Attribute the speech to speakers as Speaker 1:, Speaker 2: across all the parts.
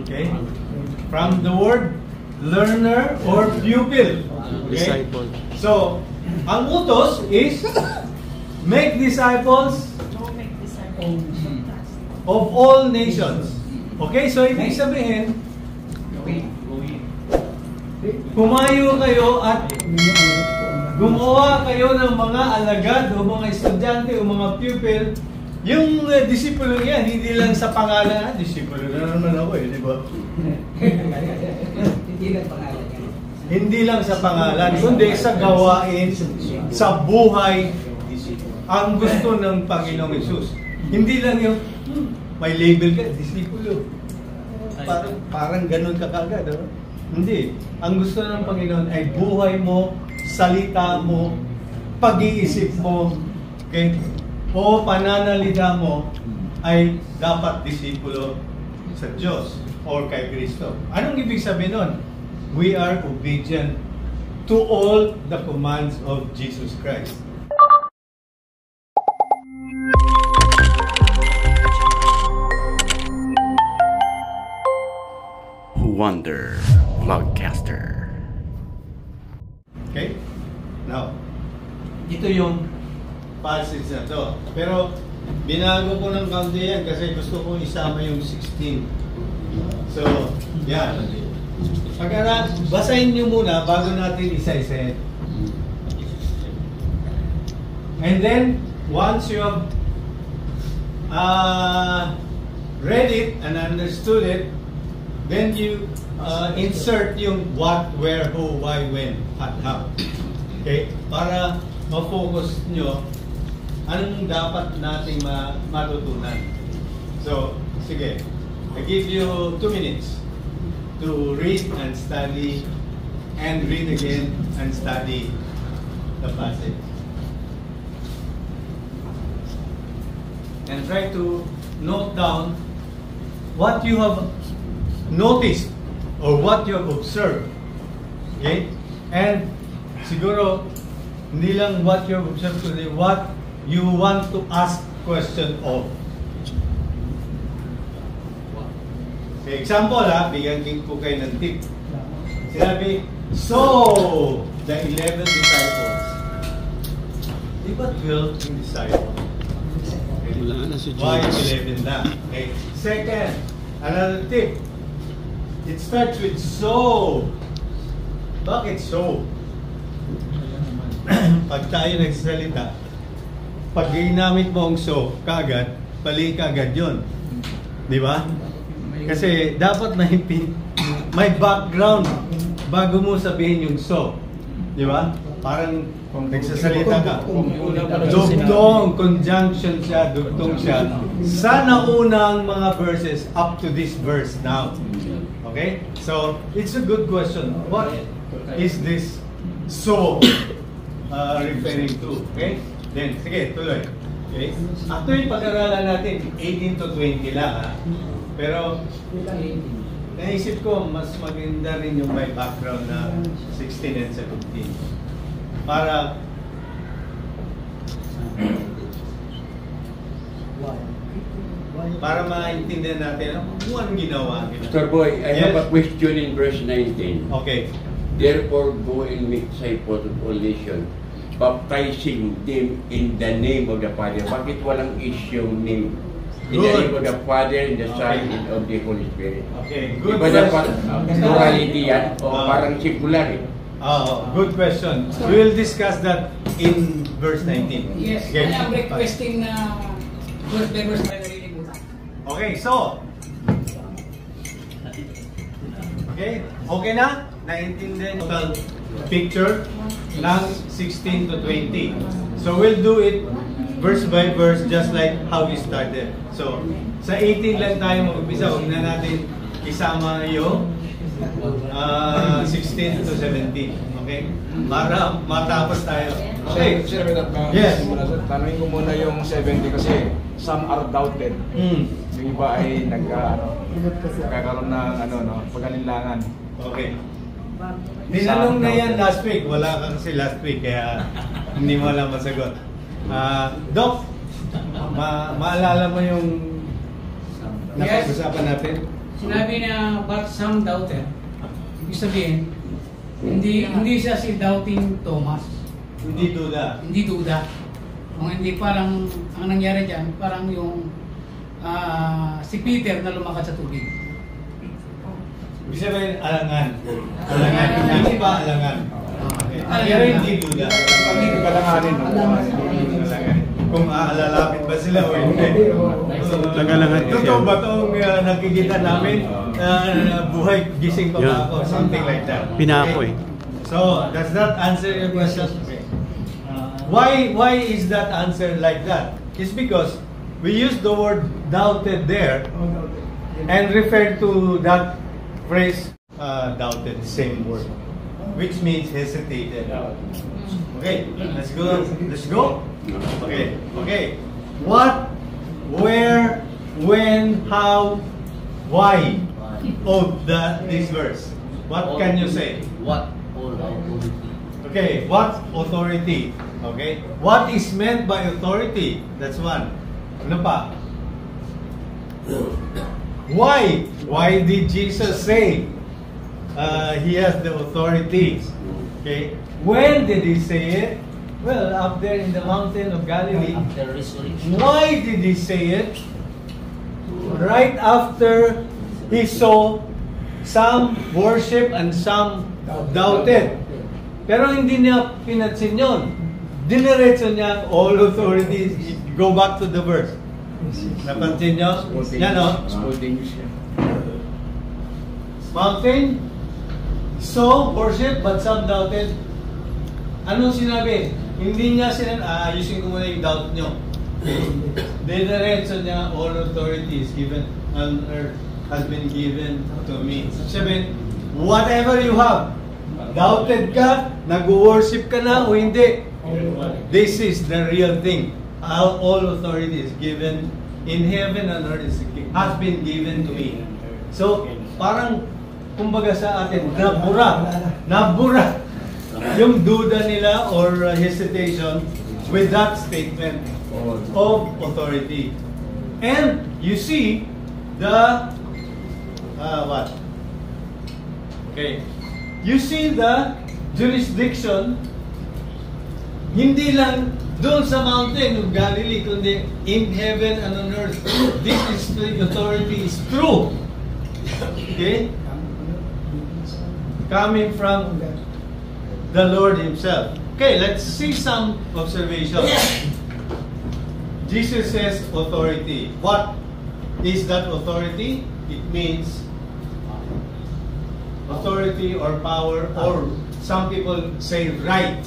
Speaker 1: Okay? From the word learner or pupil. Okay? So, ang utos is make disciples of all nations. Okay? So, ibig sabihin, kumayo kayo at gumawa kayo ng mga alagad o mga estudyante o mga pupil. Yung disipulo yan, hindi lang sa pangalan, disipulo na naman ako di ba?
Speaker 2: Hindi lang pangalan yan.
Speaker 1: Hindi lang sa pangalan, kundi sa gawain, sa buhay, ang gusto ng Panginoong Hesus. Hindi lang yung, may label ka, disipulo. Parang ganun ka kagad, no? Hindi. Ang gusto ng Panginoon ay buhay mo, salita mo, pag-iisip mo, okay? O pananalita mo ay dapat disipulo sa Diyos or kay Kristo. Anong ibig sabihin nun? We are obedient to all the commands of Jesus Christ.
Speaker 3: Wonder Vlogcaster.
Speaker 1: Okay? Now, ito yung passage na to. Pero, binago ko ng kaunti yan kasi gusto ko isama yung 16. So, yan. Pagka basahin nyo muna bago natin isa-isa. And then, once you have read it and understood it, then you insert yung what, where, who, why, when, at how. Okay? Para ma-focus nyo anong dapat nating matutunan. So, sige. I give you 2 minutes to read and study and read again and study the passage. And try to note down what you have noticed or what you have observed. Okay? And siguro, hindi lang what you have observed, kundi what you want to ask question of. Okay, example bigyan ko kayo ng tip. Sinabi, so, the 11 disciples. Di ba 12 yung disciples? Why 11 na? Okay. Second, another tip. It starts with so. Bakit so? Pag tayo nagsasalita, pag ginamit mo ang so, kagad, pali kagad yun. Di ba? Kasi dapat may background bago mo sabihin yung so. Di ba? Parang nagsasalita ka. Dugtong, conjunction siya, dugtong siya. Sa naunang mga verses up to this verse now. Okay? So, it's a good question. What is this so referring to? Okay? Then, sige, tuloy. Okay? After yung pag-aralan natin, 18 to 20 lang Pero, naisip ko, mas maganda rin yung may background na 16 and 17. Para maintindihan natin kung anong ginawa.
Speaker 4: Mr. Boy, I have a question in verse 19.
Speaker 1: Okay.
Speaker 4: Therefore, go and make disciples of all nations, baptizing them in the name of the Father. Bakit walang isyong name? In the name of the Father, and the Son, and of the Holy Spirit.
Speaker 1: Okay, good
Speaker 4: diba
Speaker 1: question.
Speaker 4: Dapat plurality yan? O parang singular
Speaker 1: good question. We will discuss that in verse 19.
Speaker 2: Yes,
Speaker 1: okay.
Speaker 2: I'm requesting na verse by verse by narinig muna.
Speaker 1: Okay, so. Okay na? Naintindihan total picture ng 16 to 20. So we'll do it verse by verse just like how we started. So sa 18 lang tayo mag-umpisa, huwag na natin isama yung 16 to 17. Okay? Para matapos tayo. Okay.
Speaker 5: Sir,
Speaker 1: yes.
Speaker 5: Tanungin ko muna yung 70 kasi some are doubted. Yung iba ay nagkakaroon ng pag-alinlangan.
Speaker 1: Okay. Tinanong na yan last week. Wala ka kasi last week kaya hindi mo alam masagot. Doc, maalala mo yung napag-usapan natin?
Speaker 2: Sinabi niya, but some doubted. Ibig sabihin, hindi siya si doubting Thomas.
Speaker 1: Hindi duda.
Speaker 2: Hindi duda. Kung hindi parang, ang nangyari dyan, parang yung si Peter na lumakad sa tubig.
Speaker 1: Ibig sabihin, alangan. Alangan. Hindi ba alangan? Okay. Pero hindi duda.
Speaker 5: Hindi kalanganin.
Speaker 1: Kung aalalapit ba sila o hindi.
Speaker 3: Nagalangan kasi
Speaker 1: Totoo
Speaker 3: yan.
Speaker 1: ba itong nakikita namin? Buhay, gising pa ba
Speaker 3: Yeah.
Speaker 1: ako? Something like that.
Speaker 3: Pinako
Speaker 1: Okay? So, does that answer your question? Okay. Why is that answer like that? It's because we use the word doubted there and refer to that phrase doubted, same word, which means hesitated. Okay, let's go. Let's go. Okay, okay. What, where, when, how, why of this verse? What can you say?
Speaker 6: What all authority?
Speaker 1: Okay, what authority? Okay, what is meant by authority? That's one. Ano pa? Why? Why did Jesus say he has the authority? Okay, when did he say it? Well, up there in the mountain of Galilee.
Speaker 6: After resurrection.
Speaker 1: Why did he say it? Right after he saw some worship and some doubted. Pero hindi niya pinansin yun. Dinerecho niya all authorities. Go back to the verse. Napansin niyo? Yan o. Mountain, saw worship but some doubted. Anong sinabi? Hindi niya ayusin ko muna yung doubt niyo. Dinerecho niya all authorities given on earth has been given to me. Sabihin, whatever you have, doubted ka, nag-worship ka na o hindi, this is the real thing. All authority is given in heaven and earth has been given to me. So, parang, kumbaga sa atin, nabura yung duda nila or hesitation with that statement of authority. And you see the what? Okay. You see the jurisdiction hindi lang doon sa mountain of Galilee, kundi in heaven and on earth. This is the authority is true. Okay? Coming from the Lord Himself. Okay, let's see some observations. Jesus says authority. What is that authority? It means authority or power, or some people say right.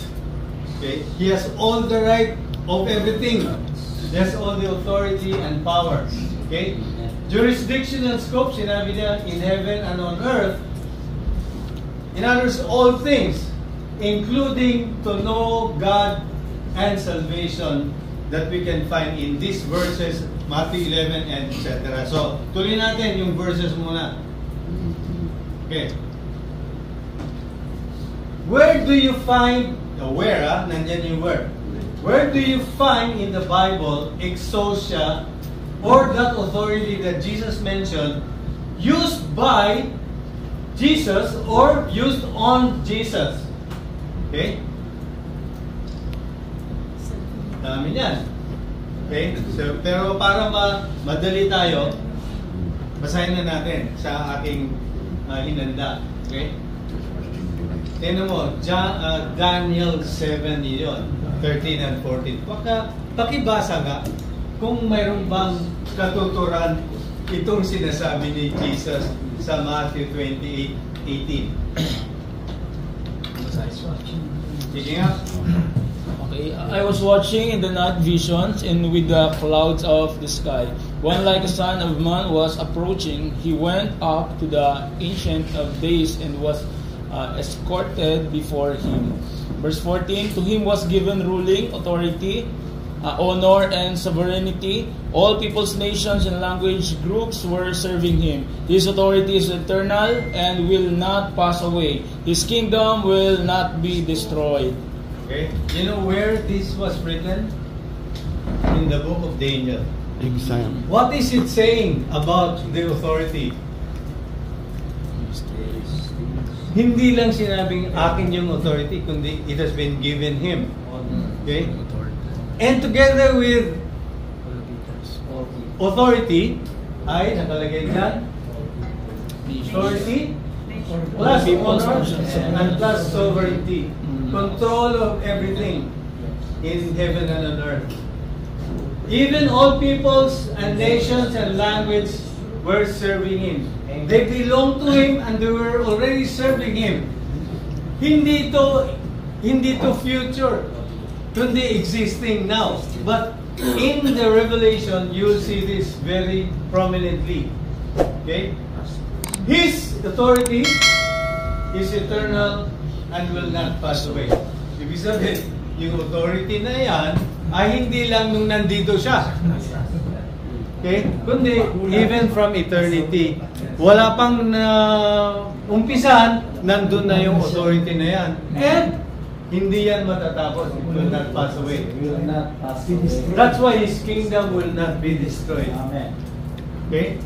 Speaker 1: Okay? He has all the right of everything. He has all the authority and power. Okay? Jurisdiction and scope, sinabi niya, in heaven and on earth. In others, all things, including to know God and salvation that we can find in these verses, Matthew 11 and etc. So, tuloy natin yung verses muna. Okay. Where do you find nandyan yung word. Where do you find in the Bible exousia or that authority that Jesus mentioned used by Jesus or used on Jesus? Okay? Dami yan. Okay? So, pero para madali tayo, basahin na natin sa aking hinanda. Okay? Tignan mo, Daniel 7 yun, 13 and 14. Pakibasa nga kung mayroon bang katuturan itong sinasabi ni Jesus sa Matthew 28:18. Sige nga.
Speaker 7: Okay, I was watching in the night visions and with the clouds of the sky. One like a son of man was approaching. He went up to the Ancient of Days and was escorted before him. Verse 14, to him was given ruling, authority, honor, and sovereignty. All peoples, nations, and language groups were serving him. His authority is eternal and will not pass away. His kingdom will not be destroyed.
Speaker 1: Okay? You know where this was written? In the book of Daniel.
Speaker 3: Exam.
Speaker 1: What is it saying about the authority? Hindi lang sinabing akin yung authority, kundi it has been given him. Okay? And together with authority, ay nakalagay dyan, authority plus honor and plus sovereignty. Control of everything in heaven and on earth. Even all peoples and nations and languages were serving him. They belonged to him and they were already serving him. Hindi to future, kundi existing now. But in the Revelation, you'll see this very prominently. Okay? His authority is eternal and will not pass away. Ibig sabihin, yung authority na yan ay hindi lang nung nandito siya. Okay? Kundi, even from eternity. Wala pang umpisan, nandun na yung authority na yan. And, hindi yan matatapos. It will not pass away. That's why His kingdom will not be destroyed. Okay?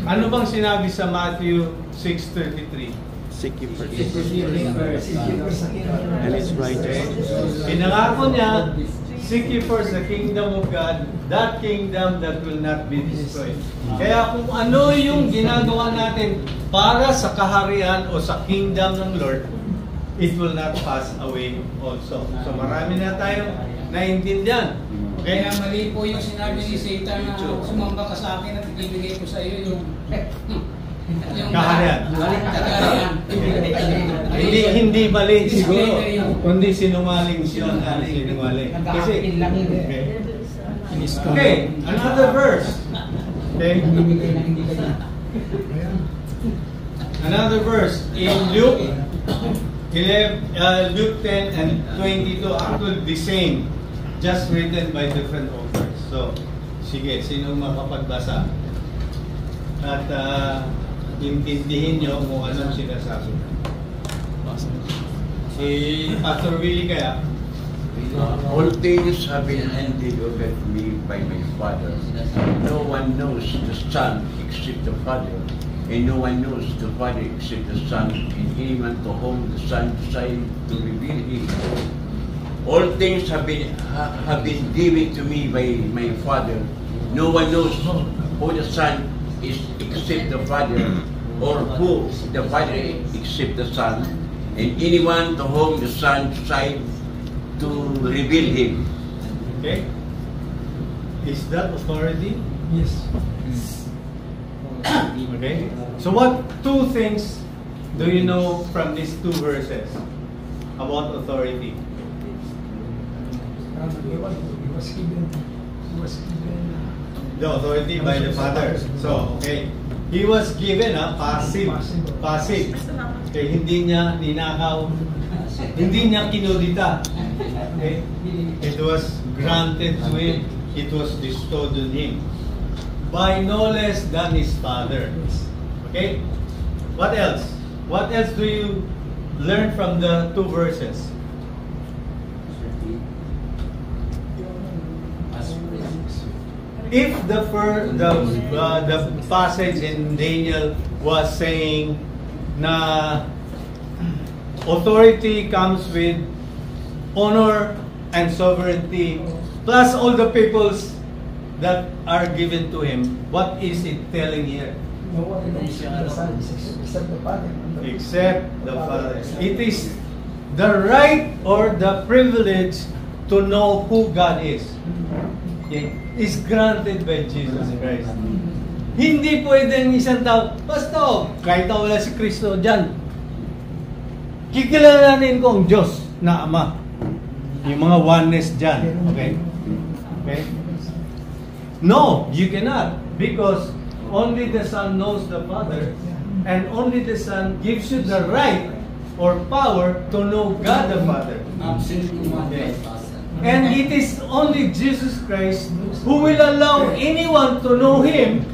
Speaker 1: Ano bang sinabi sa Matthew 6:33?
Speaker 3: Seek ye first.
Speaker 1: And it's righteous. Pinangako niya, seek ye first the kingdom of God, that kingdom that will not be destroyed. Kaya kung ano yung ginagawa natin para sa kaharian o sa kingdom ng Lord, it will not pass away also. So marami na tayong naintindihan. Okay?
Speaker 2: Kaya mali po yung sinabi ni Satan na sumamba ka sa akin at ibibigay ko sa iyo yung
Speaker 1: kaharian.
Speaker 2: Kaharian.
Speaker 1: Hindi mali siguro, kundi sinungaling siya. Sinungaling. Kasi, okay, another verse. Okay? Another verse in Luke 10 and 22, actually the same, just written by different authors. So, sige, sinong makapagbasa? At intindihin nyo kung anong sinasabi. Si Pastor Willie kaya?
Speaker 4: All things have been handed over to me by my Father. No one knows the Son except the Father, and no one knows the Father except the Son, and anyone to whom the Son decides to reveal him. All things have been given to me by my Father. No one knows who the Son is except the Father, or who the Father except the Son, and anyone to whom the Son decides to reveal him.
Speaker 1: Okay? Is that authority? Yes. Okay? So what two things do you know from these two verses about authority? The authority by the Father. So, okay. He was given passive. Okay, hindi niya ninakaw, hindi niya kinudita. Okay? It was granted to him. It was bestowed on him by no less than his Father. Okay? What else? What else do you learn from the two verses? If the passage in Daniel was saying na authority comes with honor and sovereignty, plus all the peoples that are given to him, what is it telling here? Except the Father. It is the right or the privilege to know who God is. Okay? Is granted by Jesus Christ. Hindi pwedeng isang tao, basta kahit na wala si Kristo dyan, kikilalanin ko ang Diyos na Ama. Yung mga oneness dyan. Okay? Okay? No, you cannot. Because only the Son knows the Father, and only the Son gives you the right or power to know God the Father. Okay. And it is only Jesus Christ who will allow anyone to know Him,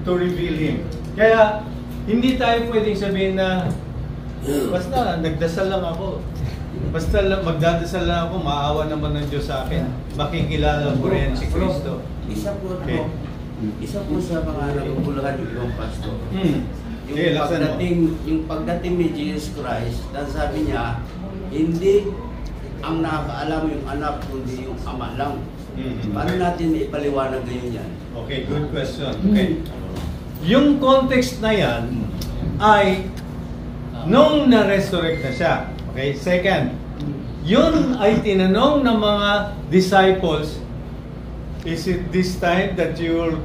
Speaker 1: to reveal Him. Kaya, hindi tayo pwedeng sabihin na basta nagdasal lang ako, basta lang, magdadasal lang ako, maawa naman ng Diyos sa akin, makikilala ko rin si Kristo. Okay.
Speaker 8: Isa po sa mga naguguluhan yung ibang pastor.
Speaker 1: Sige, laksan mo.
Speaker 8: Yung pagdating ni Jesus Christ, sabi niya, hindi ang nakakaalam yung anak, kundi yung ama lang. Paano natin ipaliwanag ngayon yan?
Speaker 1: Okay, good question. Okay. Yung context na yan ay nung na-resurrect na siya. Okay, second, yun ay tinanong ng mga disciples, is it this time that you will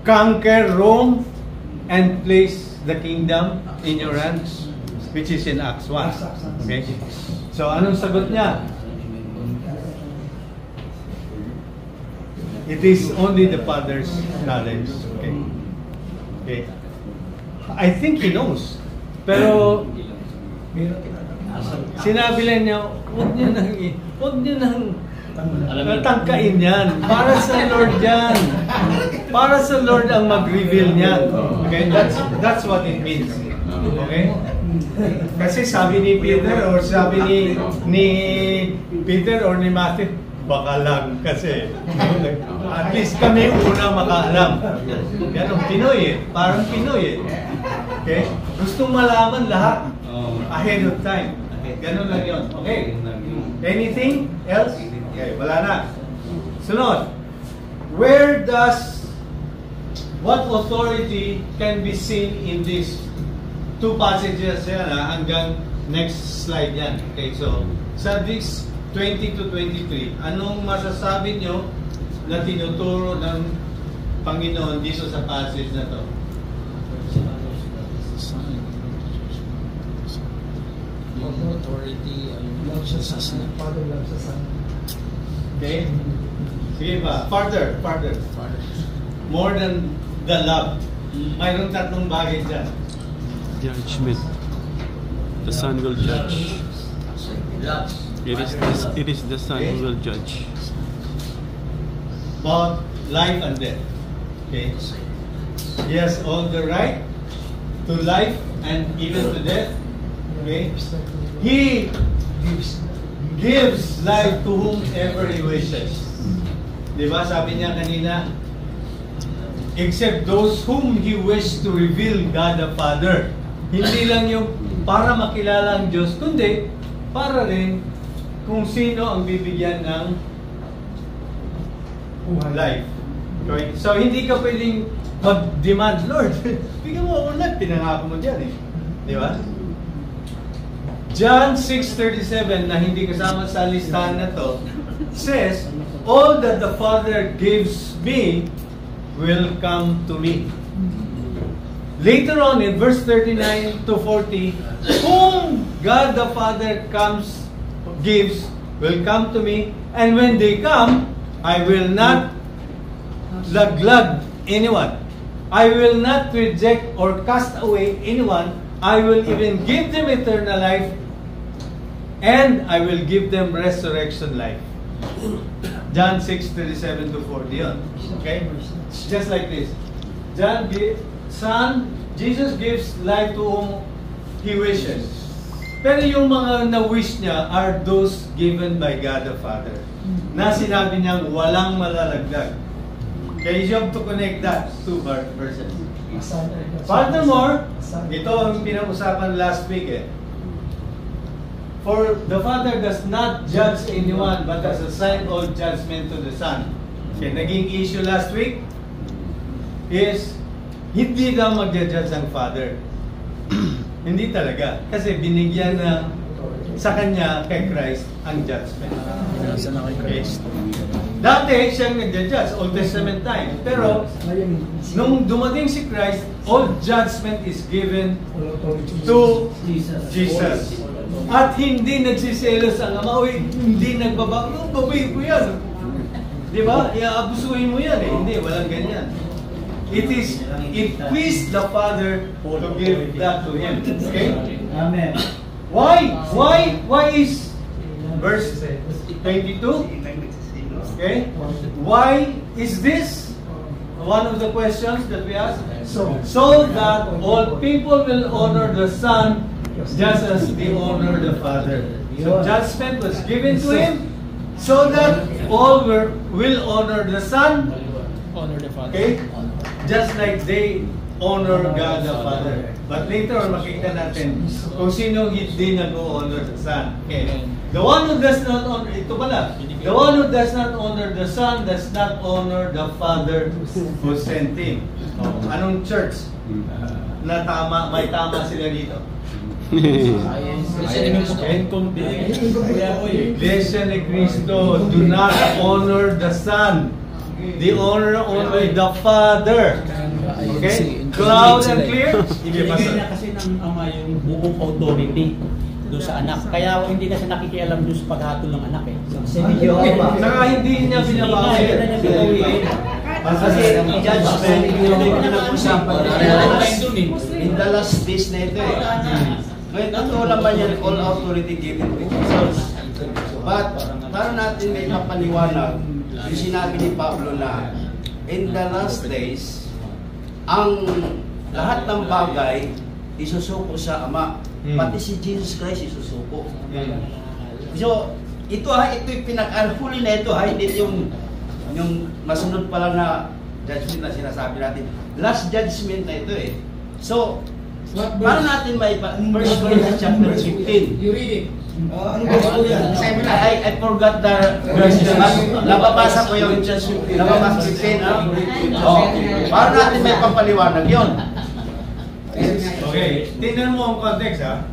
Speaker 1: conquer Rome and place the kingdom in your hands? Which is in Acts 1. Okay? So, anong sagot niya? It is only the Father's knowledge. Okay? Okay? I think He knows. Pero, sinabi lang niya, huwag niyo nang tangkain yan. Para sa Lord yan. Para sa Lord ang mag-reveal niyan. Okay? That's what it means. Okay? Kasi sabi ni Peter or sabi ni Peter or ni Matthew, baka lang kasi at least kami una makaalam. Ganun, Pinoy eh. Parang Pinoy eh. Okay? Gustong malaman lahat ahead of time. Ganun lang yun. Okay? Anything else? Okay, wala na. Sunod. What authority can be seen in these two passages yan hanggang next slide yan. Okay, so sa this 20 to 23, anong masasabi nyo na tinuturo ng Panginoon dito sa passage na to?
Speaker 7: Authority,
Speaker 9: Father loves the Son.
Speaker 1: Okay? Sige pa, farther. More than the love. Mayroong tatlong bagay dyan.
Speaker 3: Judgment. The Son will judge. It is the Son who will judge.
Speaker 1: About life and death. Okay? He has all the right to life and even to death. Okay? He gives life to whomever He wishes. Diba? Sabi niya kanina, except those whom He wished to reveal God the Father. Hindi lang yung para makilala ang Diyos, kundi para rin kung sino ang bibigyan ng life. Okay? So, hindi ka pwedeng mag-demand, Lord, bigyan mo ako life, pinangako mo dyan eh. Di ba? John 6:37 na hindi kasama sa listahan na to says, all that the Father gives me will come to me. Later on in verse 39 to 40, whom God the Father gives will come to me, and when they come, I will not laglag anyone. I will not reject or cast away anyone. I will even give them eternal life, and I will give them resurrection life. John 6:37 to 40 yun. Okay? Just like this. Jesus gives life to whom He wishes. Pero yung mga na-wish niya are those given by God the Father. Na sinabi niyang walang malalagdag. Okay, you have to connect that two verses. Furthermore, ito ang pinag-usapan last week eh. For the Father does not judge anyone but has assigned all judgment to the Son. Okay, naging issue last week is hindi daw mag-judge ang Father. Hindi talaga. Kasi binigyan na sa Kanya, kay Christ, ang judgment. Okay. Dati siyang nag-judge, Old Testament time. Pero, nung dumating si Christ, all judgment is given to Jesus. At hindi nagsiselos ang Ama. Hindi nagbabago. Babayin ko yan. Di ba? Iaabusuhin mo yan eh. Hindi, walang ganyan. It pleased the Father to give that to Him. Okay?
Speaker 9: Amen.
Speaker 1: Why is verse 22? Okay? Why is this one of the questions that we ask? So that all people will honor the Son just as they honor the Father. So judgment was given to Him so that all will honor the Son
Speaker 7: Father.
Speaker 1: Okay? Just like they honor God the Father. But later on, makita natin kung sino hindi nag-honor the Son. Okay. The one who does not honor, ito pala, the one who does not honor the Son does not honor the Father who sent Him. Anong church na tama, may tama sila dito? Iglesia ni Cristo do not honor the Son. They honor only the Father. Okay? Cloud and clear?
Speaker 6: Ibigay na kasi ng Ama yung buong authority doon sa anak. Kaya hindi na siya nakikialam doon sa paghatol ng anak eh.
Speaker 1: Saka hindi niya binabawin.
Speaker 8: Kasi judgment, in the last days na ito eh. Ngayon, totoo naman yan, all authority given to Jesus. But, para natin may kapaliwanag, yung sinabi ni Pablo na, in the last days, ang lahat ng bagay, isusuko sa Ama. Pati si Jesus Christ isusuko. So, ito yung pinag-huli na ito, hindi yung masunod pa lang na judgment na sinasabi natin. Last judgment na ito eh. So, paano natin may 1 Corinthians chapter 15?
Speaker 2: You read it.
Speaker 8: I forgot the verse. Nababasa ko yung nababasa 15. Paano natin may pampaliwanag yun?
Speaker 1: Okay, tingnan mo ang context ha.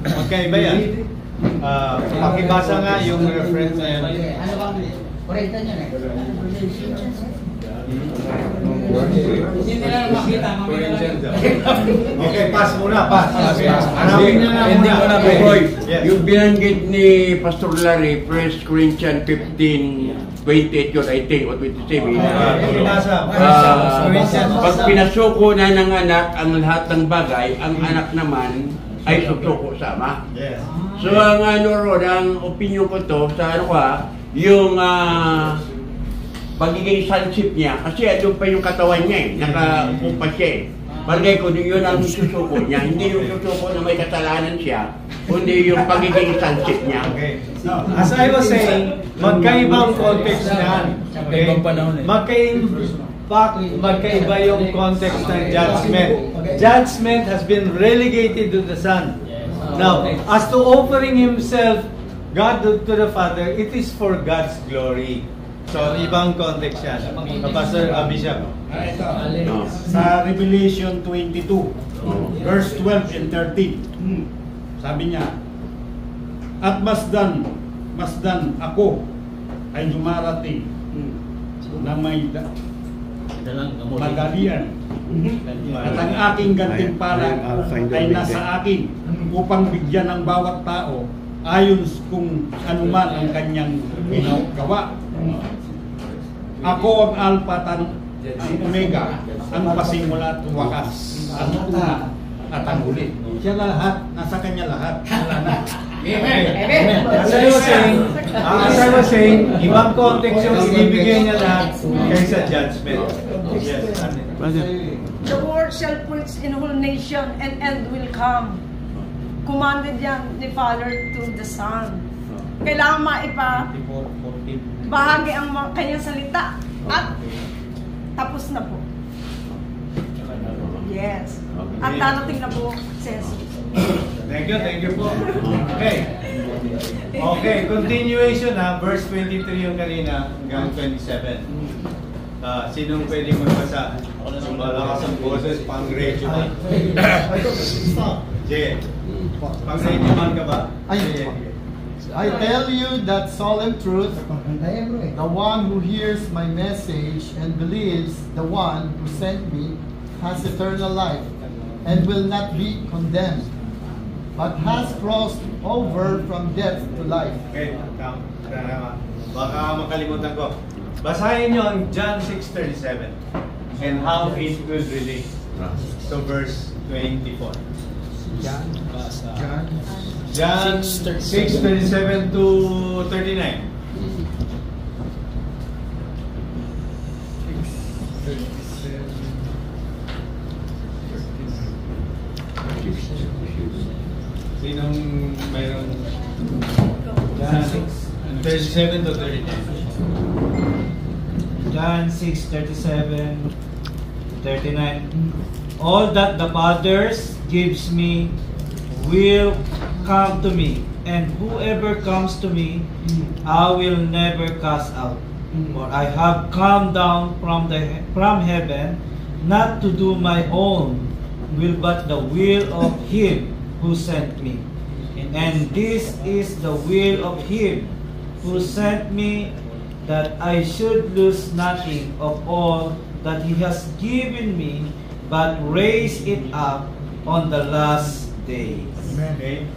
Speaker 1: Magkaiba yan. Pakibasa nga yung reference na yan.
Speaker 2: Ano bang Korenta niya eh? Hindi nila makita, mamaya lang.
Speaker 1: Okay, pass muna, pass. Hanapin niya na muna. Yes.
Speaker 4: Yung binanggit ni Pastor Larry, 1 Corinthians 15, 28 yun, I think, o 27. Pag pinasuko na ng anak ang lahat ng bagay, ang anak naman ay susuko sa Ama.
Speaker 1: Yes.
Speaker 4: So ang ang opinion ko to sa yung pagiging sonship niya, kasi doon pa yung katawan niya eh, nakaupa siya eh. Bagay ko, yun ang susuko niya, hindi yung susuko na may kasalanan siya, kundi yung pagiging sonship niya.
Speaker 1: Okay. As I was saying, magkaibang context niyan. Okay? Magkaiba yung context ng judgment. Judgment has been relegated to the Son. Now, as to offering Himself, God to the Father, it is for God's glory. So, ibang context yan. Pastor Bishop.
Speaker 10: Sa Revelation 22, verse 12 and 13, sabi niya, at masdan ako ay dumarating na may madalian at ang aking gantimpala ay nasa akin upang bigyan ng bawat tao ayon kung anuman ang kanyang ginagawa. Ako ang Alpha at ang Omega, ang pasimula at wakas, ang una at ang huli. Siya lahat, nasa kanya lahat. Wala na.
Speaker 2: Amen.
Speaker 1: As I was saying, ibang context yung ibibigay niya lahat kaysa judgment. Yes.
Speaker 11: The word shall preach in whole nation and end will come. Commanded yan ni Father to the Son. Kailangan bahagi ang kanyang salita at tapos na po. Yes. At darating na po si Jesus.
Speaker 1: Thank you po. Okay, continuation ha, verse 23 yung kanina hanggang 27. Sinong pwedeng magbasa? Malakas ang boses, pang-radio man. Sige. Pang-radio man ka ba?
Speaker 12: I tell you that solemn truth, the one who hears my message and believes the one who sent me has eternal life and will not be condemned, but has crossed over from death to life.
Speaker 1: Okay, baka makalimutan ko. Basahin nyo ang John 6:37 and how it will relate to verse 24. John 6:37 to 39. Sinong mayroon? John 6:37 to 39.
Speaker 9: John 6:37, 39. All that the Father gives me will come to me, and whoever comes to me, I will never cast out. For I have come down from heaven, not to do my own will, but the will of Him who sent me. And this is the will of Him who sent me, that I should lose nothing of all that He has given me, but raise it up on the last day.
Speaker 1: Okay?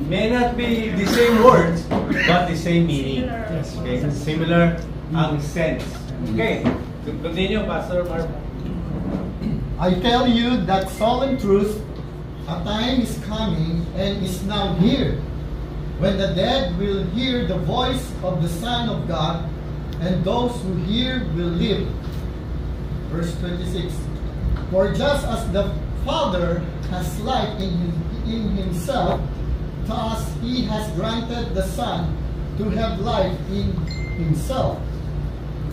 Speaker 1: May not be the same words, but the same meaning. Okay? Similar ang sense. Okay. Continue, Pastor Mark.
Speaker 12: I tell you that solemn truth, a time is coming and is now here, when the dead will hear the voice of the Son of God, and those who hear will live. Verse 26. For just as the Father has life in Himself, thus He has granted the Son to have life in Himself.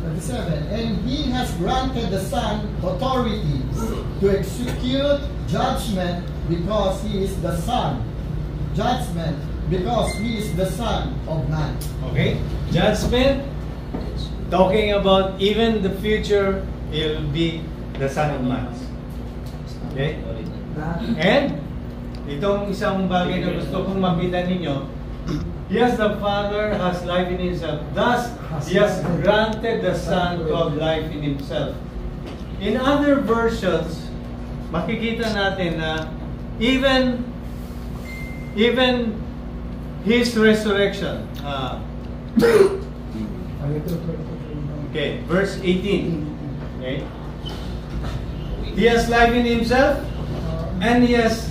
Speaker 12: 27. And He has granted the Son authority to execute judgment, because He is the Son. Judgment, because He is the Son of Man.
Speaker 1: Okay? Judgment, talking about even the future, He'll be the Son of Man. Okay? And itong isang bagay na gusto kong mabitan ninyo, yes, the Father has life in Himself. Thus, He has granted the Son to have life in Himself. In other versions, makikita natin na even His resurrection. Okay, verse 18. Okay. He has life in Himself, and He has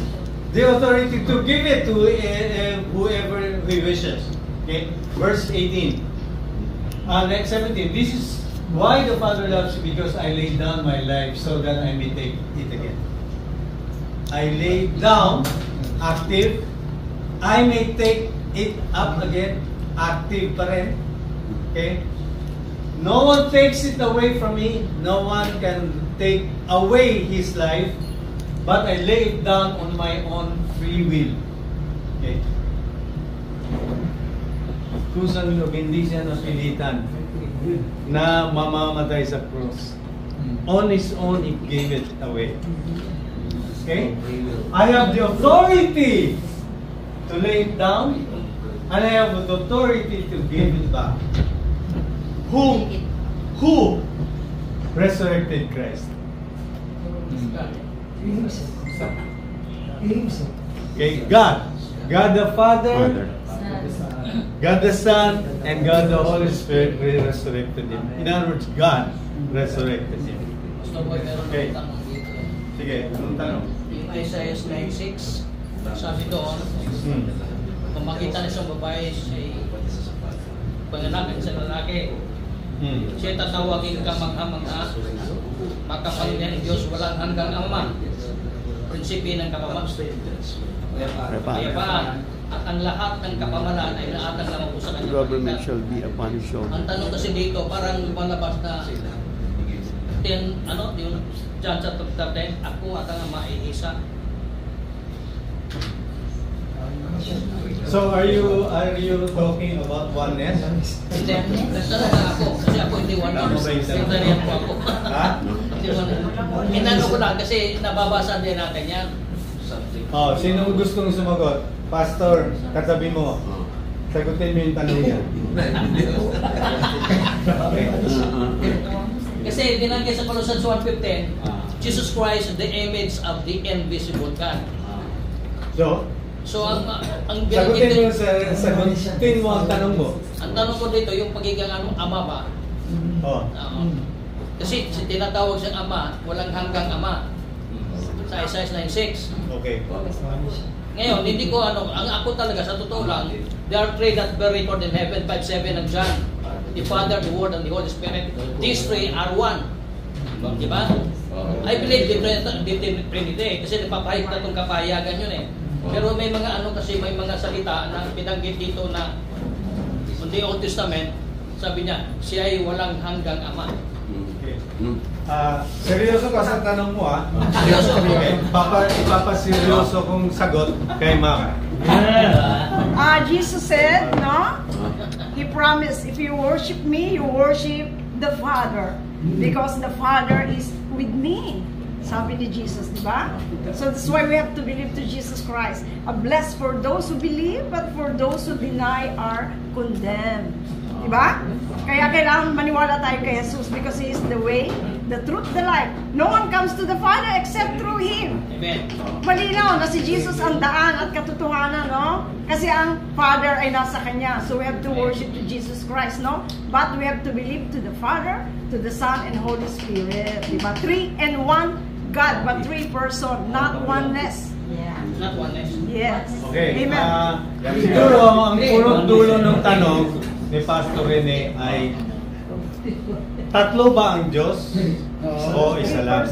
Speaker 1: the authority to give it to whoever He wishes. Okay, verse 18. Next 17. This is why the Father loves me, because I laid down my life so that I may take it again. I laid down, active. I may take it up again, active pa rin. Okay? No one takes it away from me. No one can take away His life, but I lay it down on my own free will. Okay? Kusang hindi siya napilitan na mamamatay sa cross. On His own, He gave it away. Okay? I have the authority to lay it down, and I have the authority to give it back. Who resurrected Christ? Okay, God. God the Father, God the Son, and God the Holy Spirit resurrected Him. In other words, God resurrected Him. Okay. Sige, anong tanong?
Speaker 6: Yung Isaiah 9:6, sabi doon, kung makita na isang babae siya panganak sa lalaki, siya tatawagin ka mangha-mangha, makapangyarihan ng Diyos, walang hanggang ama, prinsipi ng kapayapaan, at ang lahat ng kapamalan ay naatang lamang po sa kanyang
Speaker 3: government shall be upon his shoulder.
Speaker 6: Ang tanong kasi dito, parang lumalabas na yung John chapter 10, ako at ang ama ay isa.
Speaker 1: So are you talking about oneness?
Speaker 6: Hindi, nagtanong na ako kasi ako hindi oneness. Nagtanong po ako.
Speaker 1: Ha?
Speaker 6: Inano ko lang kasi nababasa din natin yan.
Speaker 1: Oh, sino gustong sumagot? Pastor, katabi mo. Sagutin mo yung tanong niya.
Speaker 6: Kasi dinanggit sa Colossians 1:15, Jesus Christ, the image of the invisible God.
Speaker 1: So ang
Speaker 6: sagutin
Speaker 1: mo ang tanong mo.
Speaker 6: Ang tanong ko dito, yung pagiging ama ba? Kasi tinatawag siyang ama, walang hanggang ama. Sa Isaiah 9:6.
Speaker 1: Okay.
Speaker 6: Ngayon, hindi ko ang ako talaga, sa totoo lang, there are three that bear record in heaven, 5:7 ng John. The Father, the Word, and the Holy Spirit. These three are one. Diba? I believe the Trinity kasi napapahit na itong kapayagan yun eh. Pero may mga may mga salita na pinanggit dito na on the Old Testament, sabi niya, siya ay walang hanggang ama.
Speaker 1: Seryoso ka sa tanong mo, ha? Okay. Ipapaseryoso kong sagot kay Ma'am.
Speaker 11: Jesus said, no? He promised, if you worship me, you worship the Father. Because the Father is with me. Sabi ni Jesus, di ba? So that's why we have to believe to Jesus Christ. A blessed for those who believe, but for those who deny are condemned. Di ba? Kaya kailangan maniwala tayo kay Jesus because He is the way, the truth, the life. No one comes to the Father except through Him.
Speaker 6: Amen.
Speaker 11: Malinaw na si Jesus ang daan at katotohanan, no? Kasi ang Father ay nasa Kanya. So we have to worship to Jesus Christ, no? But we have to believe to the Father, to the Son, and Holy Spirit. Diba? 3 and 1 God, but 3 person, not oneness.
Speaker 6: Yeah. Not oneness.
Speaker 11: Yes.
Speaker 1: Okay.
Speaker 11: Amen.
Speaker 1: Siguro ang punot dulo ng tanong ni Pastor Rene ay tatlo ba ang Diyos o isa lang?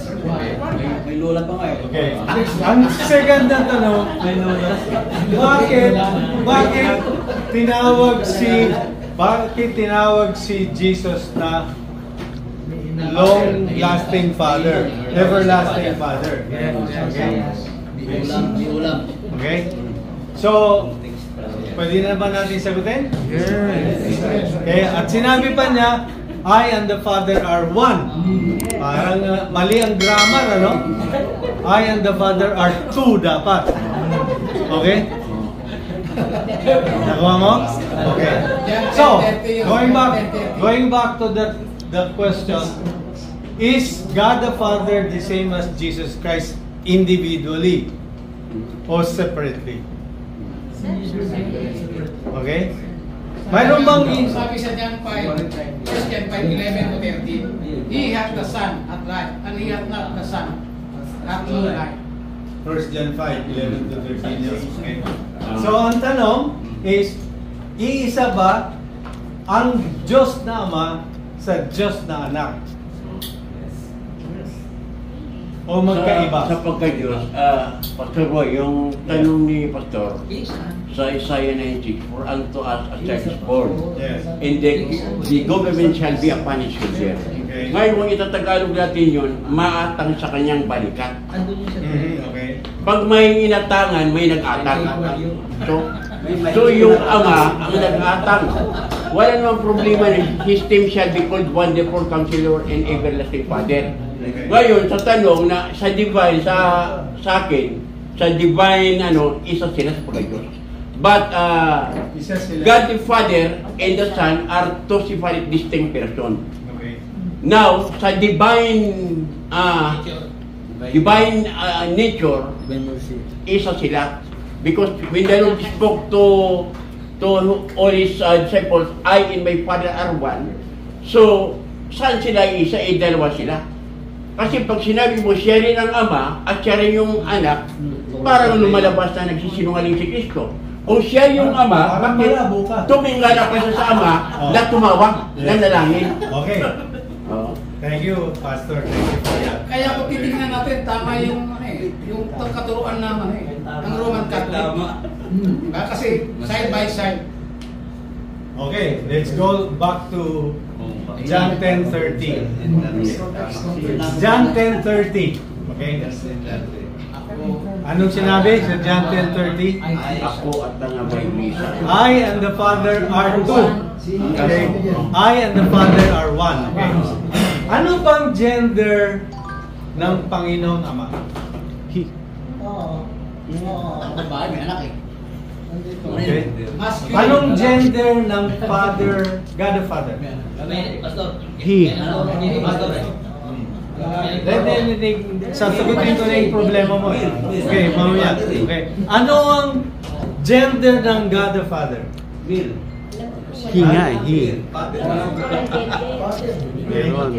Speaker 8: May lola pa nga eh.
Speaker 1: Okay. Ang second na tanong, bakit tinawag si Jesus na long-lasting Father, everlasting Father? Okay? So, pwede na ba natin sagutin? Okay, at sinabi pa niya, I and the Father are one. Parang mali ang grammar, ano? I and the Father are two dapat. Okay? Nakuha mo? Okay. So, going back to the question, is God the Father the same as Jesus Christ individually or separately? Okay? Mayroon bang
Speaker 2: sabi sa John 5, John 5:11 to 13, He hath the Son at life, and He hath not the Son at no life.
Speaker 1: 1 John 5:11 to 13. Okay. So ang tanong is, iisa ba ang Diyos na Ama sa Diyos na Anak? O magkaiba?
Speaker 4: Sa pagka-Diyos, Pastor Roy, yung tanong ni Pastor, sa Isaiah 96, for unto us a child is born, and the government shall be upon his shoulder.
Speaker 1: Okay.
Speaker 4: Ngayon, kung itatagalog natin yun, maatang sa kanyang balikat.
Speaker 1: Okay.
Speaker 4: Pag may inatangan, may nag-atang. So yung Ama, ang nag-atang. Wala namang problema. His name shall be called Wonderful Counselor and Everlasting Father. Ngayon, sa tanong na sa divine, sa akin, sa divine, isa sila sa pagka-Diyos. But, God the Father and the Son are two separate distinct persons.
Speaker 1: Okay.
Speaker 4: Now, sa divine nature, isa sila. Because when the Lord spoke to all His disciples, I and my Father are one. So, saan sila isa? Dalawa sila. Kasi pag sinabi mo, siya rin ang Ama at siya rin yung Anak, parang lumalabas na nagsisinungaling si Kristo. Kung siya yung Ama, bakit tumingala pa siya sa Ama na tumawag na nalangin?
Speaker 1: Okay. Thank you, Pastor. Thank you for that.
Speaker 2: Kaya kung titignan natin, tama yung katuruan naman ng Roman Catholic. Diba? Kasi side by side.
Speaker 1: Okay, let's go back to John 10:30. John 10:30. Okay. Anong sinabi sa John 10:30?
Speaker 4: Ako at ang Amay Misa.
Speaker 1: I and the Father are two. Okay. I and the Father are one. Okay. Ano bang gender ng Panginoong Ama?
Speaker 6: He. Babae, may anak eh.
Speaker 1: Okay. Anong gender ng Father, God the Father?
Speaker 6: Pastor.
Speaker 3: He.
Speaker 6: Pastor.
Speaker 1: Sasagutin ko na yung problema mo. Okay, mamaya. Okay. Ano ang gender ng God the Father?
Speaker 3: He nga, he.
Speaker 1: Meron.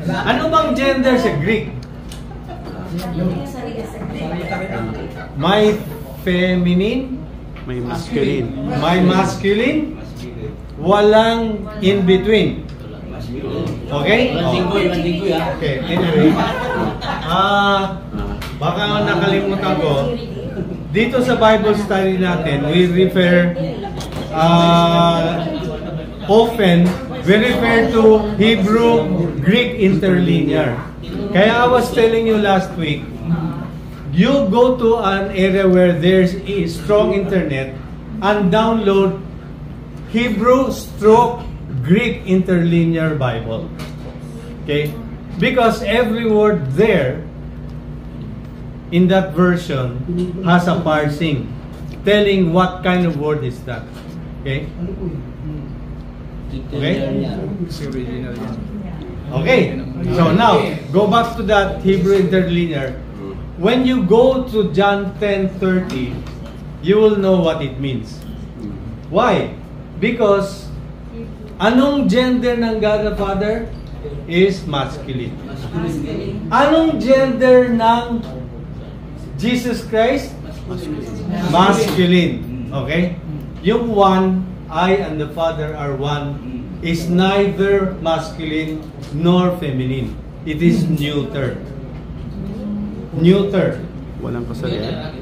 Speaker 1: Ano bang gender sa Greek? May feminine?
Speaker 3: May masculine.
Speaker 1: May masculine? Walang in between. Okay? Okay, anyway. Baka nakalimutan ko. Dito sa Bible study natin, we refer often we refer to Hebrew Greek interlinear. Kaya I was telling you last week, you go to an area where there's a strong internet and download Hebrew stroke Greek interlinear Bible. Okay? Because every word there in that version has a parsing telling what kind of word is that. Okay? Okay? Okay. So now, go back to that Hebrew interlinear. When you go to John 10:30, you will know what it means. Why? Because anong gender ng God the Father? Is masculine. Anong gender ng Jesus Christ? Masculine. Okay? Yung one, I and the Father are one, is neither masculine nor feminine. It is neuter. Neuter.
Speaker 3: Walang kasalian.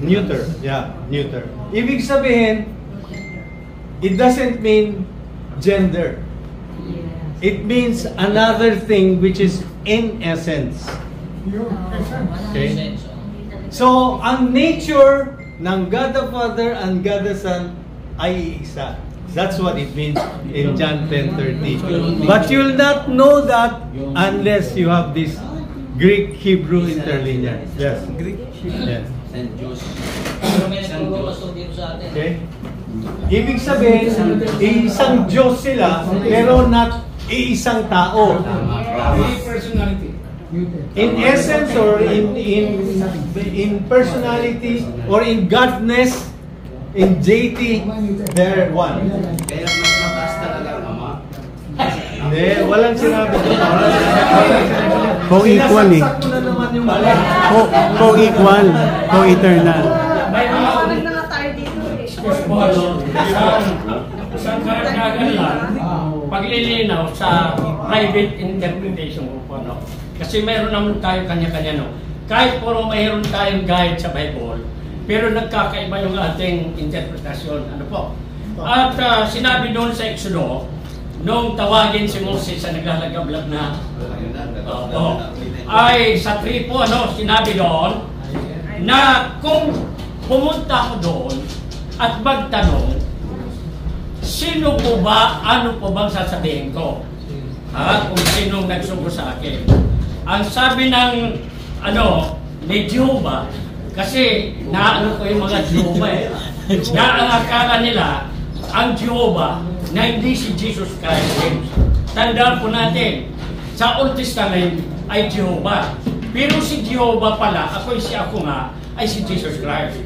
Speaker 1: Neuter. Yeah, neuter. Ibig sabihin, it doesn't mean gender. It means another thing which is in essence. Okay? So, ang nature ng God the Father and God the Son ay isa. That's what it means in John 10:30. But you'll not know that unless you have this Greek Hebrew interlinear. Yes. Yes. Okay? Ibig sabihin, isang Diyos sila, pero not iisang tao.
Speaker 2: Personality.
Speaker 1: In essence or in personality or in godness, in deity, they're one.
Speaker 8: Kaya mas mataas talaga ang Ama.
Speaker 1: Hindi, walang sinabi doon.
Speaker 3: Co-equal eh.
Speaker 1: Sinasaksak ko na naman yung mali.
Speaker 3: Co-equal. Co-eternal.
Speaker 11: Tawag na nga tayo dito eh.
Speaker 13: Sa karagagan lang, paglilinaw sa private interpretation ko, no? Kasi mayroon naman tayo kanya-kanya, no? Kahit puro mayroon tayong guide sa Bible, pero nagkakaiba yung ating interpretasyon. Ano po? At sinabi doon sa Exodo, nung tawagin si Moses sa naglalagablag na ay sa tripo, ano, sinabi doon na kung pumunta ko doon at magtanong, sino po ba, ano po bang sasabihin ko? Kung sinong nagsugo sa akin. Ang sabi ng, ni Jehovah, kasi naano ko yung mga Jehovah eh, na ang akala nila, ang Jehovah, na hindi si Jesus Christ. Tandaan po natin, sa Old Testament ay Jehovah. Pero si Jehovah pala, ako nga, ay si Jesus Christ.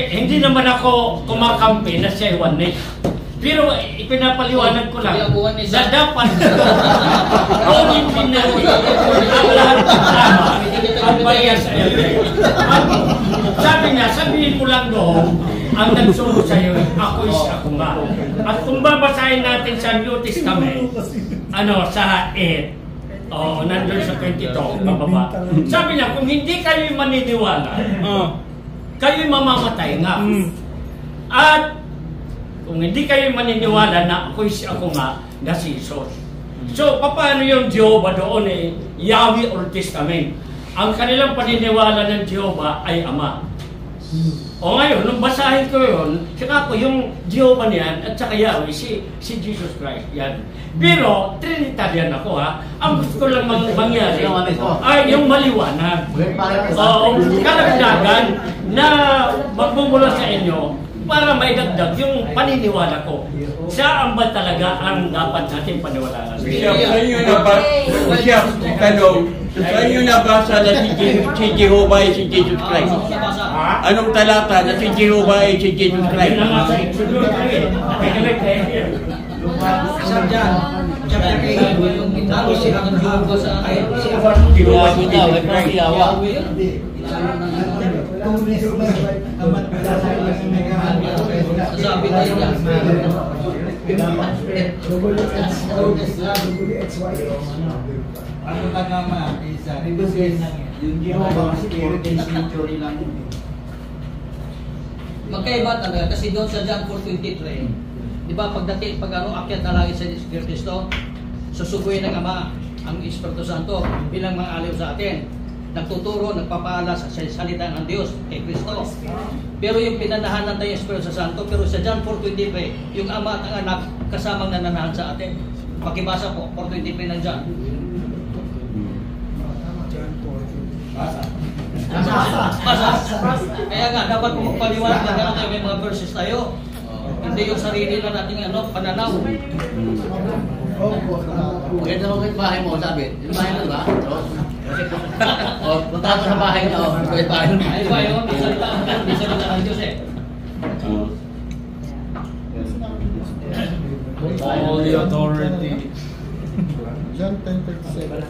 Speaker 13: Hindi naman ako kumakampi na siya oneness. Pero ipinapaliwanag ko lang na dapat ulit din natin ang lahat ng tama ang bayan sa elder. Sabi niya, sabihin mo lang doon, ang nagsugo sa iyo, ako nga. At kung babasahin natin sa New Testament, sa 8, nandun sa 22, bababa. Sabi niya, kung hindi kayo maniniwala, kayo mamamatay nga. At kung hindi kayo maniniwala na ako nga na si Jesus. So, paano yung Jehovah doon Yahweh Old Testament? Ang kanilang paniniwala ng Jehovah ay Ama. O ngayon, nung basahin ko yun, saka ko yung Jehovah niyan at saka Yahweh, si Jesus Christ yan. Pero, Trinitarian ako ha. Ang gusto ko lang mangyari ay yung maliwanag. Kalagdagan na magmumula sa inyo para may dagdag yung paniniwala ko. Saan ba talaga ang dapat natin paniwalaan?
Speaker 4: Bishop, saan nyo nabasa na si Jehovah ay si Jesus Christ? Anong talata na si Jehovah ay si Jesus Christ?
Speaker 6: Sabi tayo niya.
Speaker 9: Ano ka naman, isa, yung Jehovah, spirit and century lang yun.
Speaker 6: Magkaiba talaga kasi doon sa John 4:23, Di ba, pag akyat na langit sa Kristo, susubuin ng Ama ang Espiritu Santo bilang mga aliw sa atin. Nagtuturo, nagpapaala sa salita ng Diyos kay Kristo. Pero yung pinanahanan tayo yung Espiritu Santo, pero sa John 4:23, yung Ama at ang Anak kasamang nananahan sa atin. Pakibasa po, 4:23 ng John. Basa. Kaya nga, dapat po magpaliwanag na gano'n tayo may mga verses tayo. Hindi yung sarili na nating pananaw.
Speaker 14: Maganda mo kahit bahay mo, sabi. Yung bahay mo, ba? O, punta ko sa bahay niya, o. Kahit bahay mo.
Speaker 6: Ay, ba yun? Di salita ng Diyos eh.
Speaker 7: All the authority.
Speaker 12: John 10:37.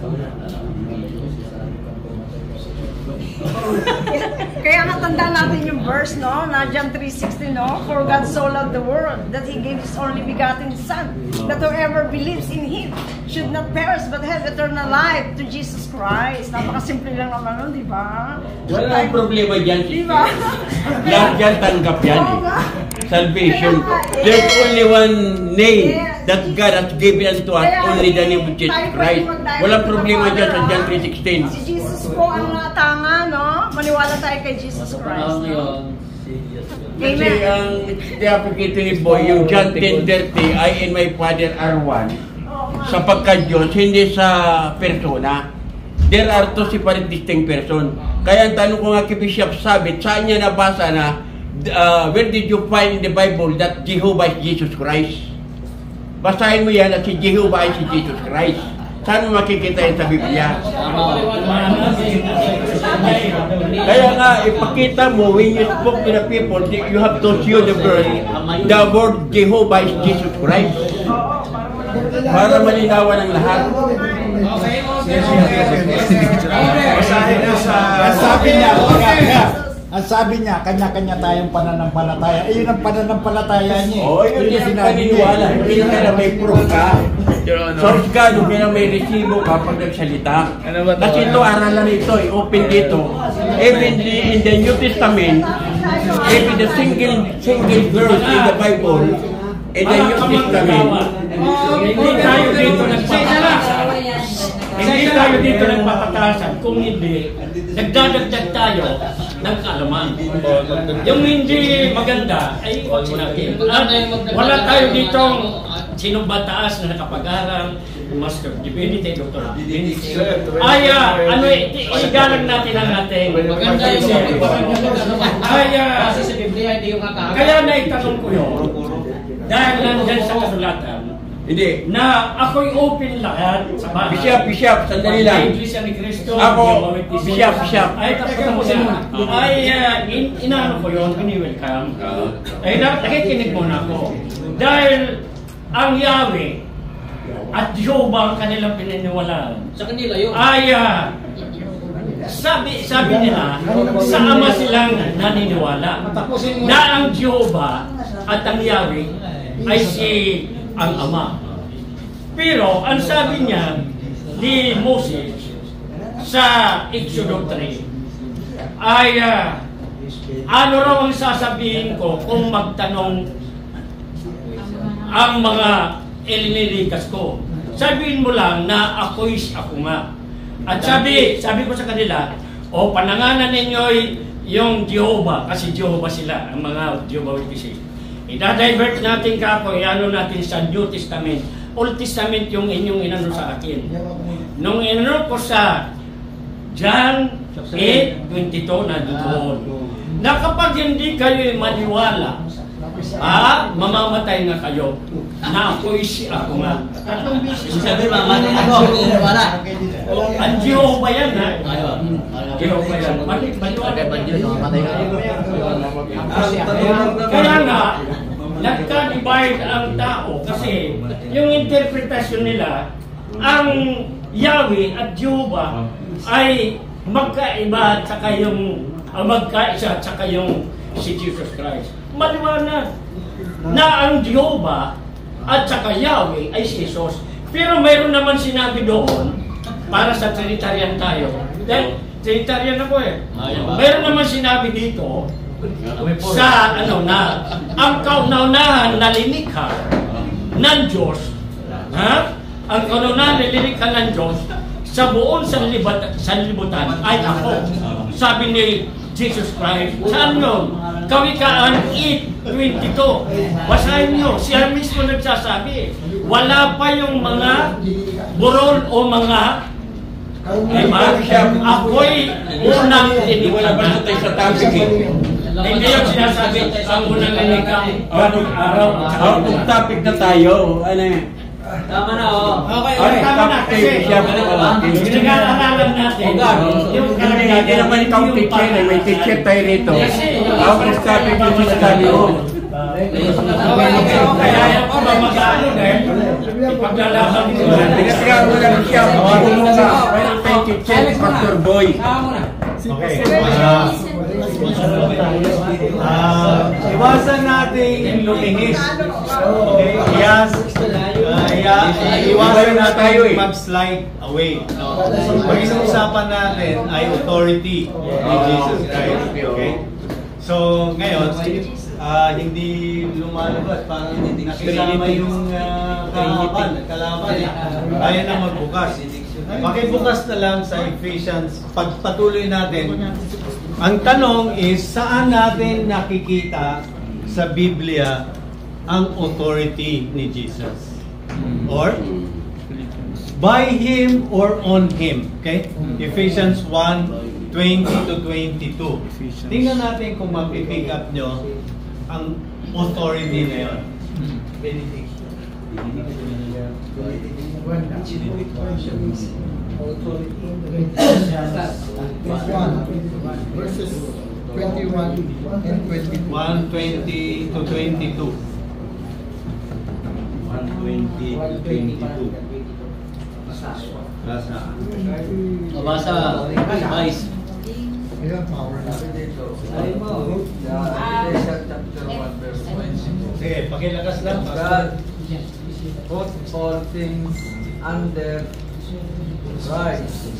Speaker 11: Kaya natandaan natin yung verse, no? Na John 3:16, no? For God so loved the world that He gave His only begotten Son, that whoever believes in Him should not perish but have eternal life to Jesus Christ. Napakasimple lang naman nun, di ba?
Speaker 4: Walang problema dyan.
Speaker 11: Di ba?
Speaker 4: Lahat yan tanggap yan. Salvation. There's only one name that God has given unto us, only the name of Jesus Christ. Walang problema dyan sa John 3:16.
Speaker 11: Si Jesus po ang natanga, no? Maniwala tayo kay Jesus Christ.
Speaker 4: Kasi ang tinapakita ni Boy, yung John 10:30, I and my Father are one. Sapagkat Diyos, hindi sa persona. There are two separate distinct person. Kaya ang tanong ko nga kay Bishop Sabit, saan niya nabasa na where did you find in the Bible that Jehovah is Jesus Christ? Basahin mo yan at si Jehovah is si Jesus Christ. Saan mo makikita yan sa Biblia? Kaya nga, ipakita mo, when you spoke to the people, you have to show the word Jehovah is Jesus Christ. Para malinawan ang lahat.
Speaker 10: Ang sabi niya, kanya-kanya tayong pananampalataya. Eh, yun ang pananampalataya niya.
Speaker 4: Oo, yun yung paniniwala. Hindi na may proof ka. Source ka, hindi na may resibo ka pag nagsalita. Kasi ito, aralan ito, open dito. Even in the New Testament, even the single verse in the Bible, in the New Testament,
Speaker 13: hindi tayo dito nagpapatasan. Hindi tayo dito nagpapatasan. Kung hindi, nagdadagdag tayo ng kaalaman. Yung hindi maganda, ay huwag natin. Wala tayo dito sino ba taas na nakapag-aral, Master of Divinity, Doctor of Divinity. Ay, isigalang natin ang ating maganda yung kasi sa Biblia, hindi yung kakaagal. Kaya naitanong ko yun, dahil nandyan sa kasulatan,
Speaker 4: hindi.
Speaker 13: Na ako'y open lahat sa bahay.
Speaker 4: Bishop, sandali lang.
Speaker 13: Iglesia ni Cristo.
Speaker 4: Ako, Bishop.
Speaker 13: Ay, tapusin mo. Ay, inaano ko yun, ini-welcome. Ay, nakikinig muna ako. Dahil ang Yahweh at Jehovah ang kanilang pininiwalaan.
Speaker 6: Sa kanila yun.
Speaker 13: Ay, sabi nila, sa Ama silang naniniwala. Na ang Jehovah at ang Yahweh ay si ang Ama. Pero ang sabi niya ni Moses sa Exodus 3 ay ano raw ang sasabihin ko kung magtanong ang mga ilinilikas ko. Sabihin mo lang na ako nga. At sabi ko sa kanila, pananganan ninyo yung Jehovah, kasi Jehovah sila, ang mga Jehovah Witnesses. Ida-divert natin ano natin sa New Testament. Old Testament yung inyong inano sa akin. Nung inano ko sa John 8:22 na doon, na kapag hindi kayo maniwala, mamamatay na kayo, na ako'y ako nga. Tatlong bisis.
Speaker 14: Sabi mamatay na ako, maniwala.
Speaker 13: Ang Jehovah yan, ha? Jehovah yan. Kaya nga, nagka-divide ang tao kasi yung interpretasyon nila, ang Yahweh at Jehovah ay magkaiba at saka yung magkaisa at saka yung si Jesus Christ. Maliwanag na ang Jehovah at saka Yahweh ay si Jesus. Pero mayroon naman sinabi doon para sa Trinitarian tayo. Dahil Trinitarian ako eh. Mayroon naman sinabi dito sa ano na ang kauna-unahan na linikha ng Diyos, ha? Ang kauna-unahan na linikha ng Diyos sa buong sanlibutan ay ako. Sabi ni Jesus Christ, saan yun? Kawikaan 8:22. Basahin nyo, siya mismo nagsasabi. Wala pa yung mga burol o mga ako'y unang linikha na. Hindi yung sinasabi, ang unang linikha, bagong araw.
Speaker 14: Kung topic na tayo, ano yan?
Speaker 13: Tama na, Okay, tama na. Kasi, pinag-aaralan natin. Yung
Speaker 4: Hindi naman ikaw teacher, may teacher tayo rito. Ang topic yung sinasabi mo.
Speaker 13: Okay, ayaw ko ba mag-ano din? Ipaglalaban ko.
Speaker 4: Pinagkakaroon mo lang siya. Thank you, Pastor Boy.
Speaker 1: Okay. Iwasan natin lumingis. Okay? Iwasan natin mag-slide away. Pag-inuusapan natin ay authority ni Jesus Christ. Okay? So, ngayon, hindi lumalabas. Parang nakisama yung kalaban. Kaya na magbukas. Makibukas na lang sa Ephesians. Pagpatuloy natin. Ang tanong is, saan natin nakikita sa Biblia ang authority ni Jesus? Or by Him or on Him? Okay? Ephesians 1:20-22. Tingnan natin kung mapipick up nyo ang authority na yun.
Speaker 12: Verses 21 and 22.
Speaker 1: 1:20-22. 1:20-22.
Speaker 14: Basa, Vice.
Speaker 1: Sige, pakilakas lang.
Speaker 15: God put all things under Christ.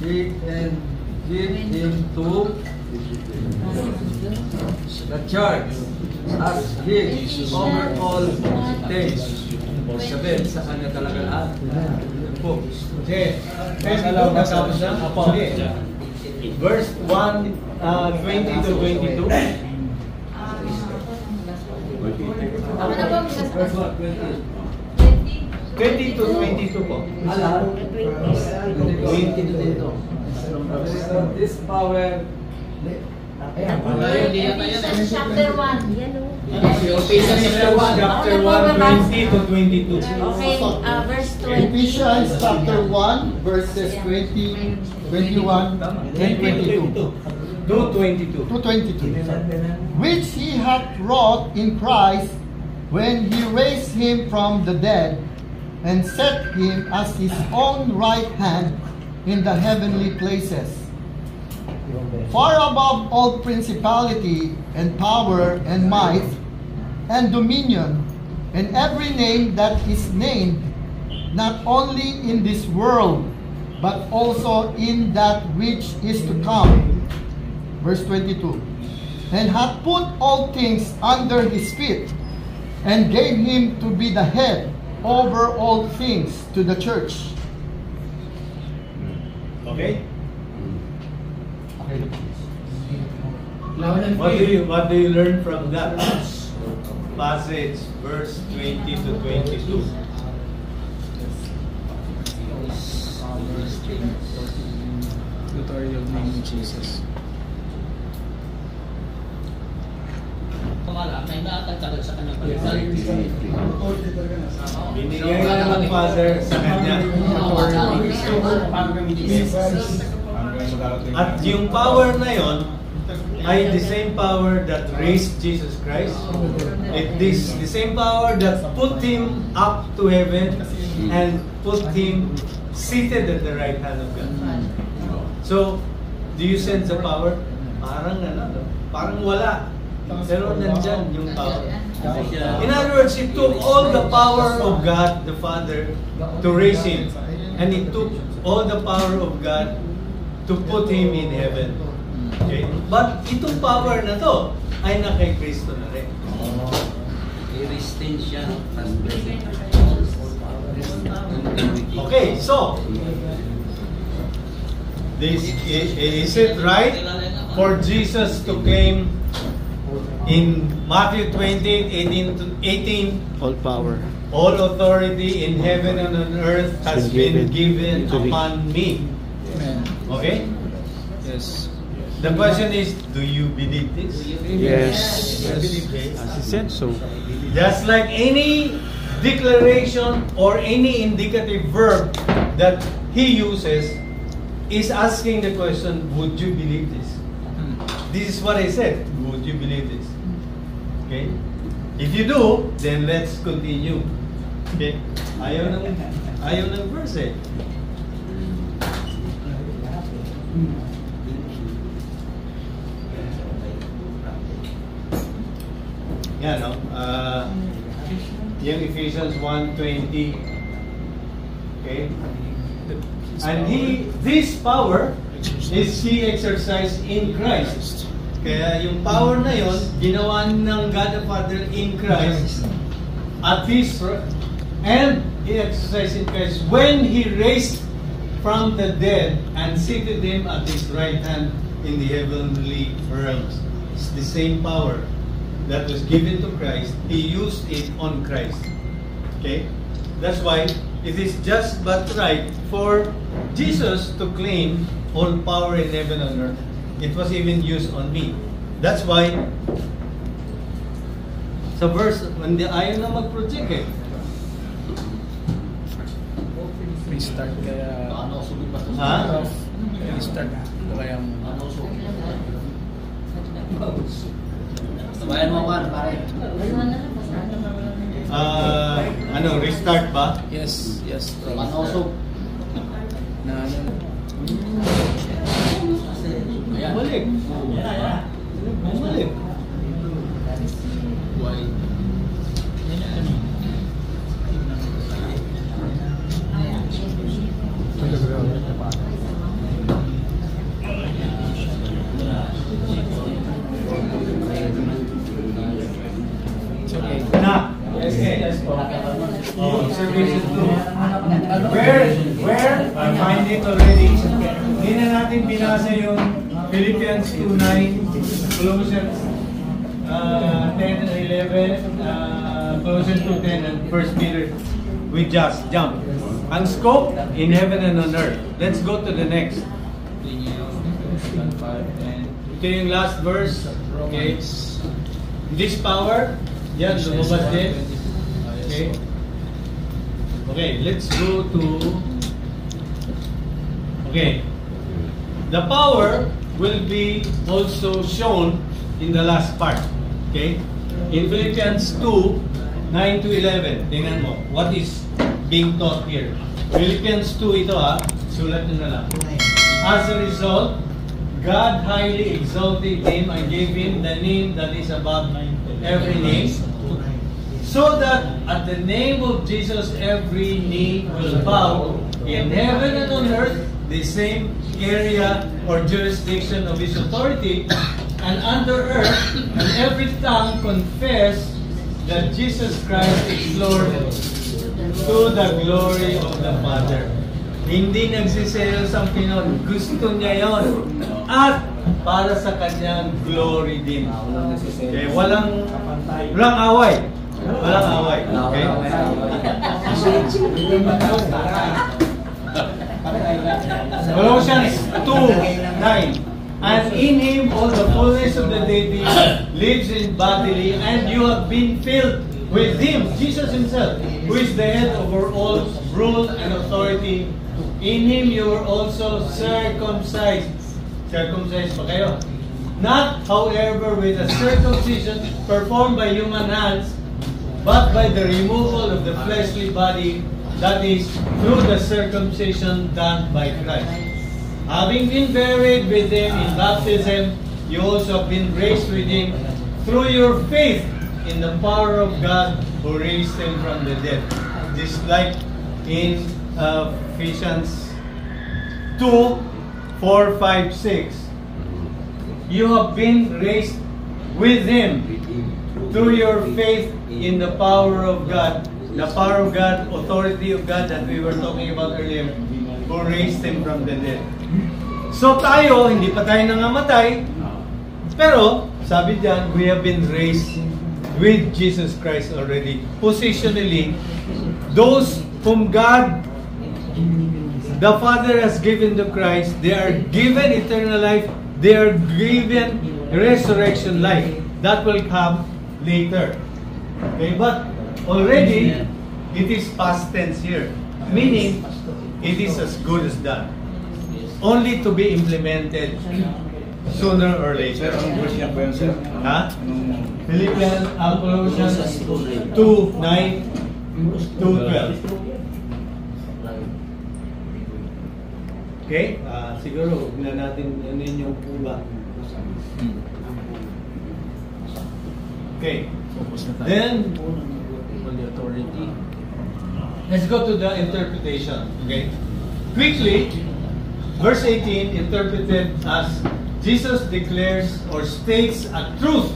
Speaker 15: And give him to the church as his over all things. Sabihin, sa kanya talaga lahat.
Speaker 1: Okay. Facebook, natapos na? Sige. Verse 1:20-22.
Speaker 16: Ano ba?
Speaker 1: 20-22 po.
Speaker 15: 20-22. This power.
Speaker 16: Chapter 1. Yan o.
Speaker 1: Chapter 1:20-22.
Speaker 16: Okay, verse 20.
Speaker 12: Ephesians chapter 1, verses 20, 21, and 22.
Speaker 1: 2:22.
Speaker 12: Which he hath wrought in Christ when he raised him from the dead and set him as his own right hand in the heavenly places, far above all principality and power and might and dominion and every name that is named, not only in this world, but also in that which is to come. Verse 22. And hath put all things under his feet, and gave him to be the head over all things to the church.
Speaker 1: Okay? What do you learn from that passage, verse 20-22?
Speaker 7: Authority of the name of Jesus.
Speaker 6: Pangalan, may naatagtagal sa kanyang
Speaker 1: Binigay ng Father sa kanya. At yung power na yon ay the same power that raised Jesus Christ. The same power that put Him up to heaven and put Him seated at the right hand of God. So, do you sense the power? Parang wala. Pero nandyan yung power. In other words, He took all the power of God, the Father, to raise Him. And He took all the power of God to put Him in heaven. Okay? But itong power na to ay na kay Kristo na rin.
Speaker 14: I-restain siya.
Speaker 1: Okay, so is it right for Jesus to claim in Matthew 20:18
Speaker 3: All power.
Speaker 1: all authority in heaven and on earth has been given upon me? Okay?
Speaker 7: Yes.
Speaker 1: The question is, do you believe this?
Speaker 3: Yes.
Speaker 1: I believe this.
Speaker 3: As he said so.
Speaker 1: Just like any declaration or any indicative verb that he uses is asking the question, would you believe this? This is what I said. Would you believe this? Okay? If you do, then let's continue. Okay? Ayaw ng verse eh. Yeah, no? Yung Ephesians 1:20. Okay? And this power is he exercised in Christ. Kaya yung power na yon ginawa ng God the Father in Christ at his and he exercised in Christ when he raised from the dead and seated him at his right hand in the heavenly realms. It's the same power that was given to Christ. He used it on Christ. Okay? That's why it is just but right for Jesus to claim all power in heaven and earth. It was even used on me. That's why sa verse, hindi ayaw na mag-project eh.
Speaker 7: Restart kaya...
Speaker 1: Ha?
Speaker 7: Restart kaya...
Speaker 14: Sabayan mo ka, pare.
Speaker 1: Restart ba?
Speaker 7: Yes, yes.
Speaker 14: Manosog.
Speaker 7: Na ano?
Speaker 1: Bumalik. Bumalik.
Speaker 7: Why?
Speaker 1: Na. Yes po. Observation 2. Where? I find it already. Hindi na natin binasa yung Philippians 2:9, Colossians 10 and 11, Colossians 2:10, and 1 Peter. We just jump. Ang scope in heaven and on earth. Let's go to the next. Ito yung last verse. Okay. This power, yan, lumabas din. Okay. Okay, let's go to... Okay. The power will be also shown in the last part. Okay? In Philippians 2:9 to 11. Tingnan mo. What is being taught here? Philippians 2 ito sulat nyo na lang. As a result, God highly exalted him and gave him the name that is above every name, so that at the name of Jesus every knee will bow in heaven and on earth, the same area or jurisdiction of his authority, and under earth, and every tongue confess that Jesus Christ is Lord, to the glory of the Father. Hindi nagsiselos ang Pinoy. Gusto niya yon. At para sa kanyang glory din. Okay, walang away. Walang away. Okay? Colossians 2:9. And in him all the fullness of the deity lives in bodily, and you have been filled with him, Jesus himself, who is the head over all rule and authority. In him you were also circumcised. Circumcised pa kayo? Not, however, with a circumcision performed by human hands, but by the removal of the fleshly body, that is, through the circumcision done by Christ. Having been buried with him in baptism, you also have been raised with him through your faith in the power of God who raised him from the dead. Just like in Ephesians 2:4, 5, 6. you have been raised with Him through your faith in the power of God, authority of God that we were talking about earlier, who raised Him from the dead. So tayo, hindi pa tayo nangamatay, pero sabi diyan, we have been raised with Jesus Christ already. Positionally, those whom God the Father has given to Christ, they are given eternal life, they are given resurrection life. That will come later. Okay, but already it is past tense here, meaning it is as good as done, only to be implemented sooner or later. Ha? Philippians, Colossians 2:9, 2:12. Okay? Siguro, huwag na natin ano yung kuba. Okay. Then, let's go to the interpretation. Okay? Quickly, verse 18 interpreted as Jesus declares or states a truth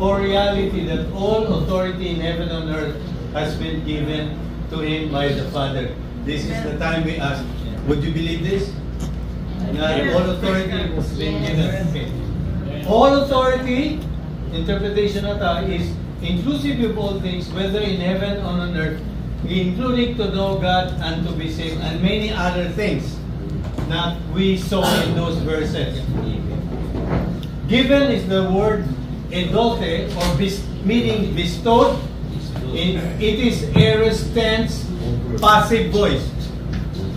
Speaker 1: or reality that all authority in heaven and earth has been given to Him by the Father. This is the time we ask, would you believe this? That all authority has been given. Okay. All authority, interpretation nata, is inclusive of all things, whether in heaven or on earth, including to know God and to be saved, and many other things that we saw in those verses. Given is the word edote, or meaning bestowed. It is aorist tense, passive voice.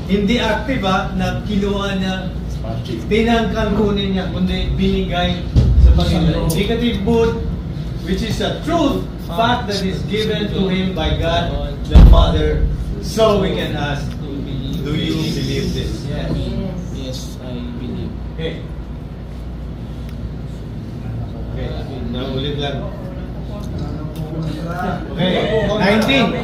Speaker 1: Hindi active na kinuha niya, tinangkang kunin niya, kundi binigay sa Panginoon. Indicative mood, which is a truth, fact that is given to Him by God the Father. So we can ask, do you believe this?
Speaker 7: Yes. Yes, I believe.
Speaker 1: Okay. Okay, naulit lang. Okay, 19.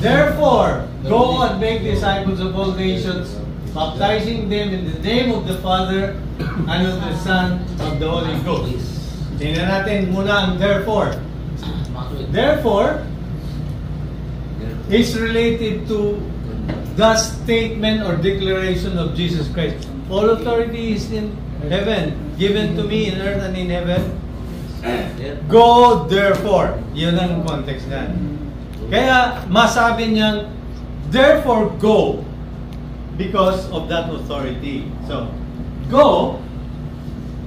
Speaker 1: Therefore, go and make disciples of all nations, baptizing them in the name of the Father and of the Son of the Holy Ghost. Tingnan natin muna ang therefore. Therefore is related to the statement or declaration of Jesus Christ. All authority is in heaven, given to me in earth and in heaven. Go therefore. Yun ang context na. Kaya masabi niyang, therefore go, because of that authority. So, go,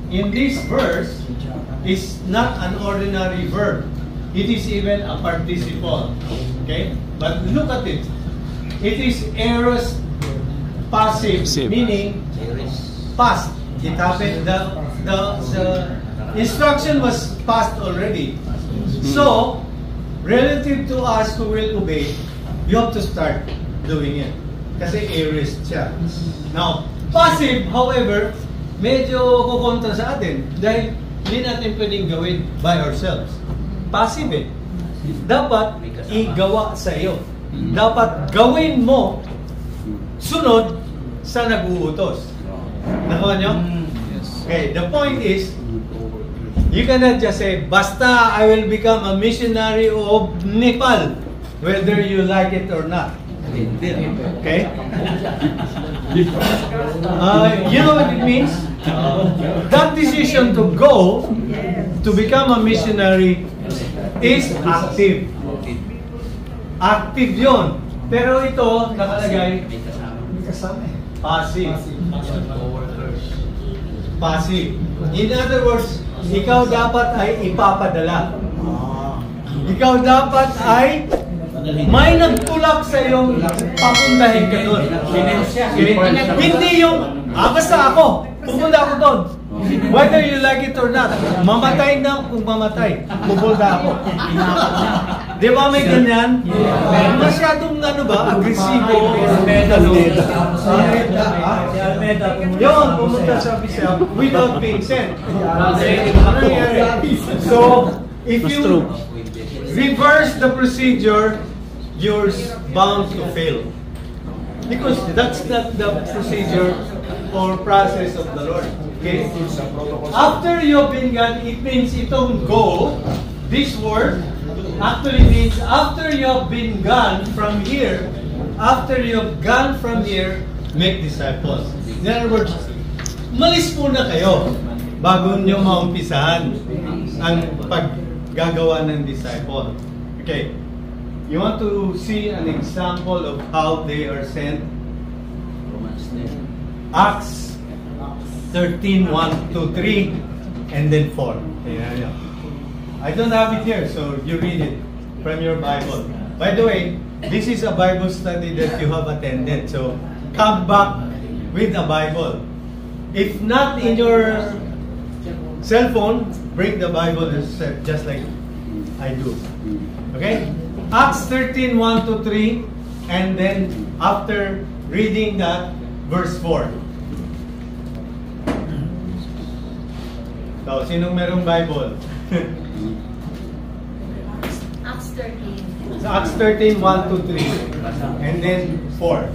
Speaker 1: in this verse, is not an ordinary verb. It is even a participle. Okay? But look at it. It is aorist passive, meaning past. It happened, the instruction was passed already. So, relative to us who will obey, you have to start doing it. Kasi aorist siya. Now, passive, however, medyo kukontra sa atin dahil hindi natin pwedeng gawin by ourselves. Passive eh. Dapat igawa sa iyo. Dapat gawin mo sunod sa nag-uutos. Nakuha nyo? Okay, the point is, you cannot just say, basta I will become a missionary of Nepal, whether you like it or not. Okay? You know what it means? That decision to go, to become a missionary, is active. Active yun. Pero ito, nakalagay, passive. Passive. In other words, ikaw dapat ay ipapadala. Ikaw dapat ay may nagtulak sa iyong papuntahin ka doon. Hindi yung, basta ako, pupunta ako doon. Whether you like it or not, mamatay na kung mamatay, pupunta ako. Di ba may ganyan? Masyadong agresibo. Yun, pumunta sa Bishop without being sent. So, if you reverse the procedure, you're bound to fail. Because that's not the procedure for process of the Lord. Okay? After you've been gone, it means itong go, this word, actually means after you've been gone from here, make disciples. In other words, malis muna kayo bago nyo maumpisahan ang paggagawa ng disciple. Okay. You want to see an example of how they are sent? Acts 13, 1 to 3, and then 4. Yeah. I don't have it here, so you read it from your Bible. By the way, this is a Bible study that you have attended, so come back with a Bible. If not in your cell phone, bring the Bible just like I do. Okay? Acts 13, 1 to 3, and then after reading that, verse 4. So, sinong merong Bible?
Speaker 16: Acts 13.
Speaker 1: So, Acts 13, 1 to 3, and then 4.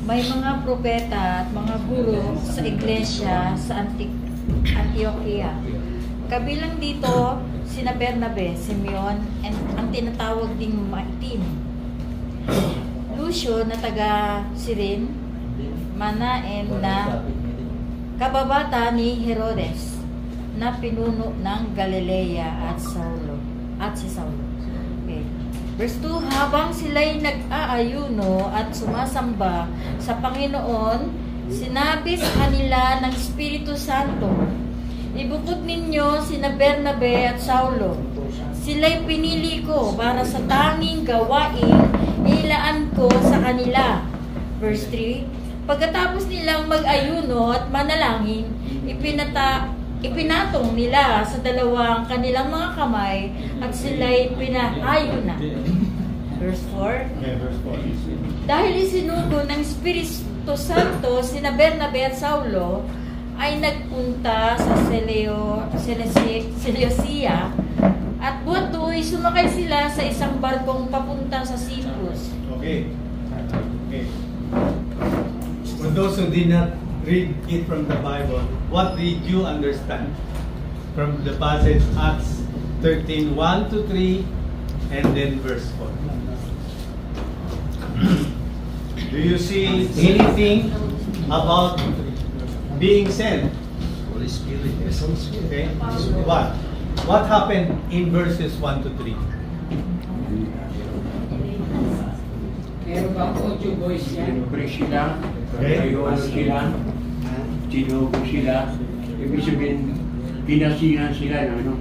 Speaker 17: May mga propeta at mga guro sa iglesia sa Antioquia. Kabilang dito, sina Bernabe, Simeon, and ang tinatawag ding Maitim. Lucio na taga Cyrene, Manaen na kababata ni Herodes, na pinuno ng Galilea at si Saulo. Okay. Verse 2, habang sila'y nag-aayuno at sumasamba sa Panginoon, sinabi sa kanila ng Espiritu Santo, ibukod ninyo sina Bernabe at Saulo. Sila'y pinili ko para sa tanging gawain ilaan ko sa kanila. Verse 3, pagkatapos nilang mag-ayuno at manalangin, ipinatong nila sa dalawang kanilang mga kamay at sila'y pinahayo na. Verse 4, dahil isinugo ng Espiritu Santo sina Bernabe at Saulo, ay nagpunta sa Seleucia at buhat doon sumakay sila sa isang barkong papunta sa Cyprus.
Speaker 1: Okay. For those who did not read it from the Bible, what did you understand from the passage Acts 13, 1 to 3, and then verse 4? Do you see anything about being sent? Holy Spirit. Okay. What happened in verses 1 to 3?
Speaker 2: Meron bang audio voice yan?
Speaker 4: Siyempre sila, ayun sila, sinugo sila, ibig sabihin, pinasihan sila ng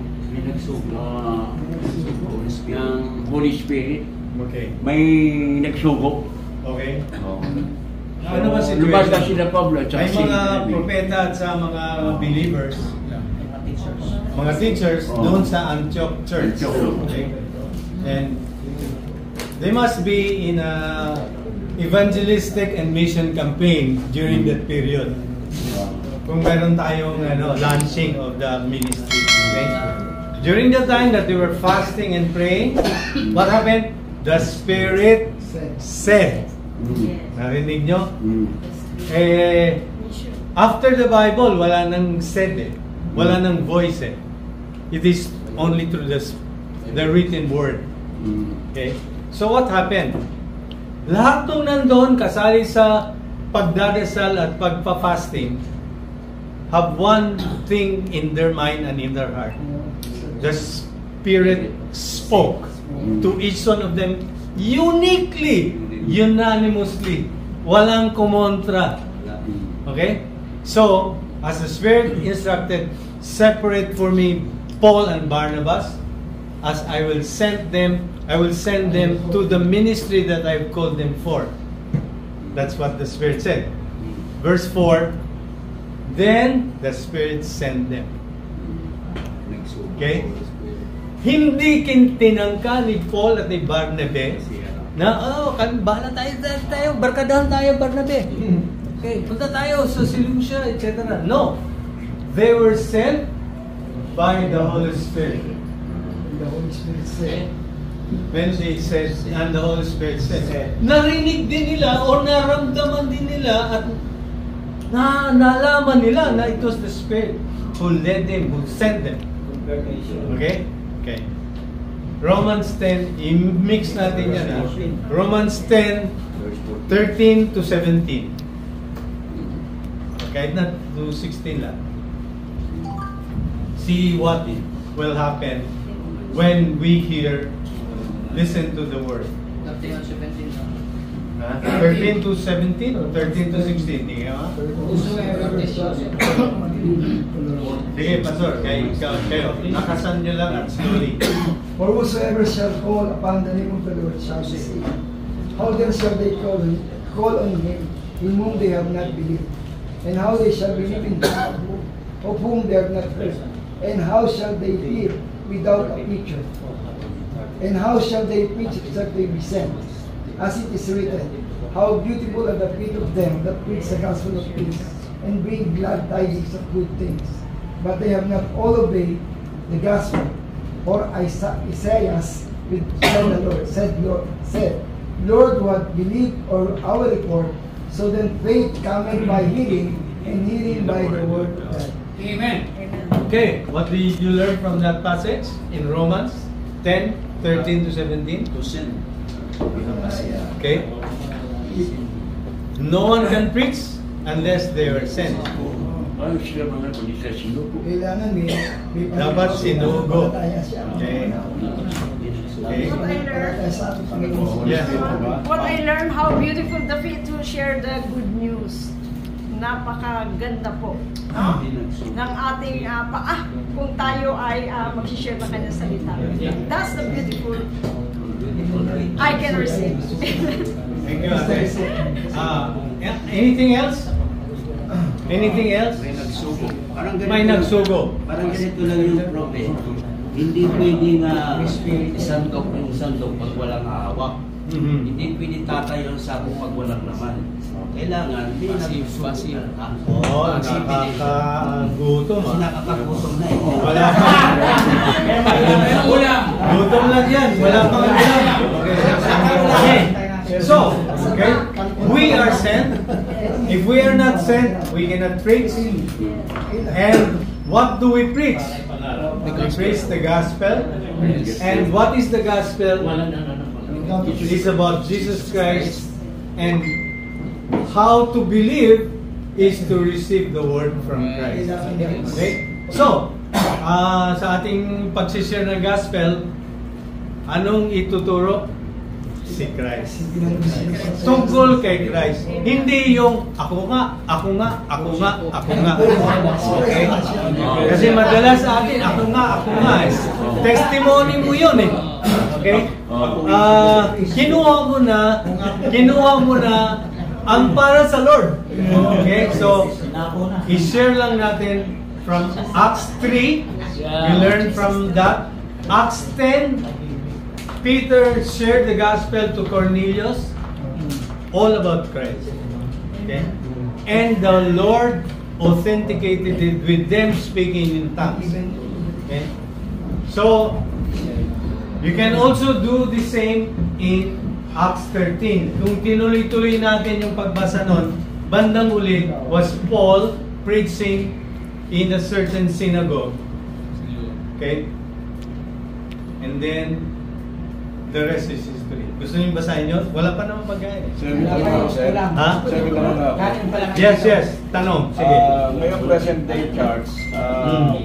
Speaker 4: Holy Spirit.
Speaker 1: Okay.
Speaker 4: May nagsugo.
Speaker 1: Okay.
Speaker 4: Ano ba sila Pablo at
Speaker 1: may mga propeta at sa mga believers, mga teachers doon sa Antioch Church. Okay. And they must be in a evangelistic and mission campaign during that period. Kung meron tayong launching of the ministry. Okay? During the time that they were fasting and praying, what happened? The Spirit said. Narinig nyo? After the Bible, wala nang said wala nang voice It is only through the written word. Okay? So what happened? Lahat ng nandoon kasali sa pagdadasal at pagpa-fasting have one thing in their mind and in their heart. The Spirit spoke to each one of them uniquely, unanimously. Walang kumontra. Okay? So, as the Spirit instructed, separate for me Paul and Barnabas, as I will send them to the ministry that I've called them for. That's what the Spirit said. Verse 4, then the Spirit sent them. Okay? Hindi tinangka ni Paul at ni Barnabe na, bahala tayo, barkadahan tayo, Barnabe. Okay, punta tayo sa Seleucia, etc. No. They were sent by the Holy Spirit. The Holy Spirit said. When they said, and the Holy Spirit said, narinig din nila o naramdaman din nila at nalaman nila na it was the Spirit who led them, who sent them. Okay? Okay. Romans 10, i-mix natin yan. Romans 10, 13 to 17. Kahit na to 16 lang. See what will happen when we listen to the word. 13 to 17 or 13 to 16? Sige, ha? Sige, Pastor, kayo. Nakasan nyo lang at slowly.
Speaker 18: For whosoever shall call upon the name of the Lord shall be saved. How then shall they call on him in whom they have not believed? And how they shall believe in him of whom they have not heard? And how shall they hear without a preacher? And how shall they preach except they be sent? As it is written, how beautiful are the feet of them that preach the gospel of peace and bring glad tidings of good things. But they have not all obeyed the gospel. Or Isaiah said, Lord, what believed or our report? So then faith cometh by hearing, and hearing by the word of God.
Speaker 2: Amen.
Speaker 1: Okay, what did you learn from that passage in Romans 10, 13 to 17? To sin. Okay? No one can preach unless they are sent.
Speaker 18: Kailangan may
Speaker 1: dapat sinugo. Okay.
Speaker 11: What I learned, how beautiful the feet who share the good news. Napakaganda po ng ating paa kung tayo ay mag-share ng kanyang salita. That's the beautiful I can receive.
Speaker 1: Thank you, Ate. Anything else? Anything else? May nagsugo.
Speaker 8: Parang ganito lang yung prophet. Hindi pwedeng isandok yung sandok pag walang hawak. Hindi pwedeng tatay yung sako pag walang laman. Kailangan, hindi
Speaker 1: passive. Oo, nakakagutom.
Speaker 8: Kasi nakakagutom na eh.
Speaker 1: Wala ulam. Gutom lang yan. Wala pang ulam. Okay. So, okay, we are sent. If we are not sent, we cannot preach. And what do we preach? We preach the gospel. And what is the gospel? It is about Jesus Christ. And how to believe is to receive the word from Christ. Okay? So, sa ating pagsishare ng gospel, anong ituturo? Si Christ. Tungkol kay Christ. Hindi yung ako nga. Okay? Kasi madalas sa atin, ako nga. Testimony mo yun eh. Okay? Kinuha mo na ang para sa Lord. Okay? So, i-share lang natin from Acts 3. We learn from that. Acts 10, Peter shared the gospel to Cornelius, all about Christ. Okay? And the Lord authenticated it with them speaking in tongues. Okay? So, you can also do the same in Acts 13. Kung tinuloy-tuloy natin yung pagbasa nun, bandang uli was Paul preaching in a certain synagogue. Okay? And then, the rest is history. Gusto niyo basahin yun? Wala pa naman pagkain. Ha? Yes. Tanong. Sige.
Speaker 5: Ngayong present day charts,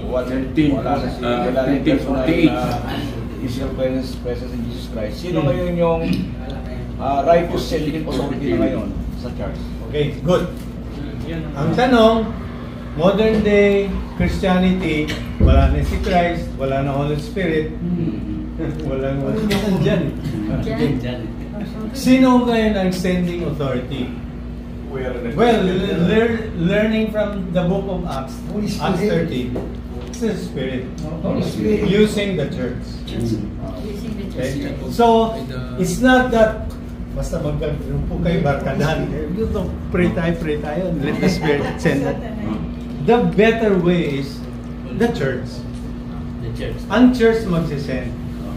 Speaker 5: wala na si Israel presence in Jesus Christ. Sino ngayon yung righteous selling authority na ngayon sa charts?
Speaker 1: Okay, good. Ang tanong, modern day Christianity, wala na si Christ, wala na Holy Spirit, walang dyan. Sino ngayon ang sending authority? Well, learning from the book of Acts, Acts 13, it's the Spirit using the church. Okay? So, it's not that basta magkagrupo kayo, barkadahan. Pray tayo, let the Spirit send that. The better way is the church. Ang church magsisend.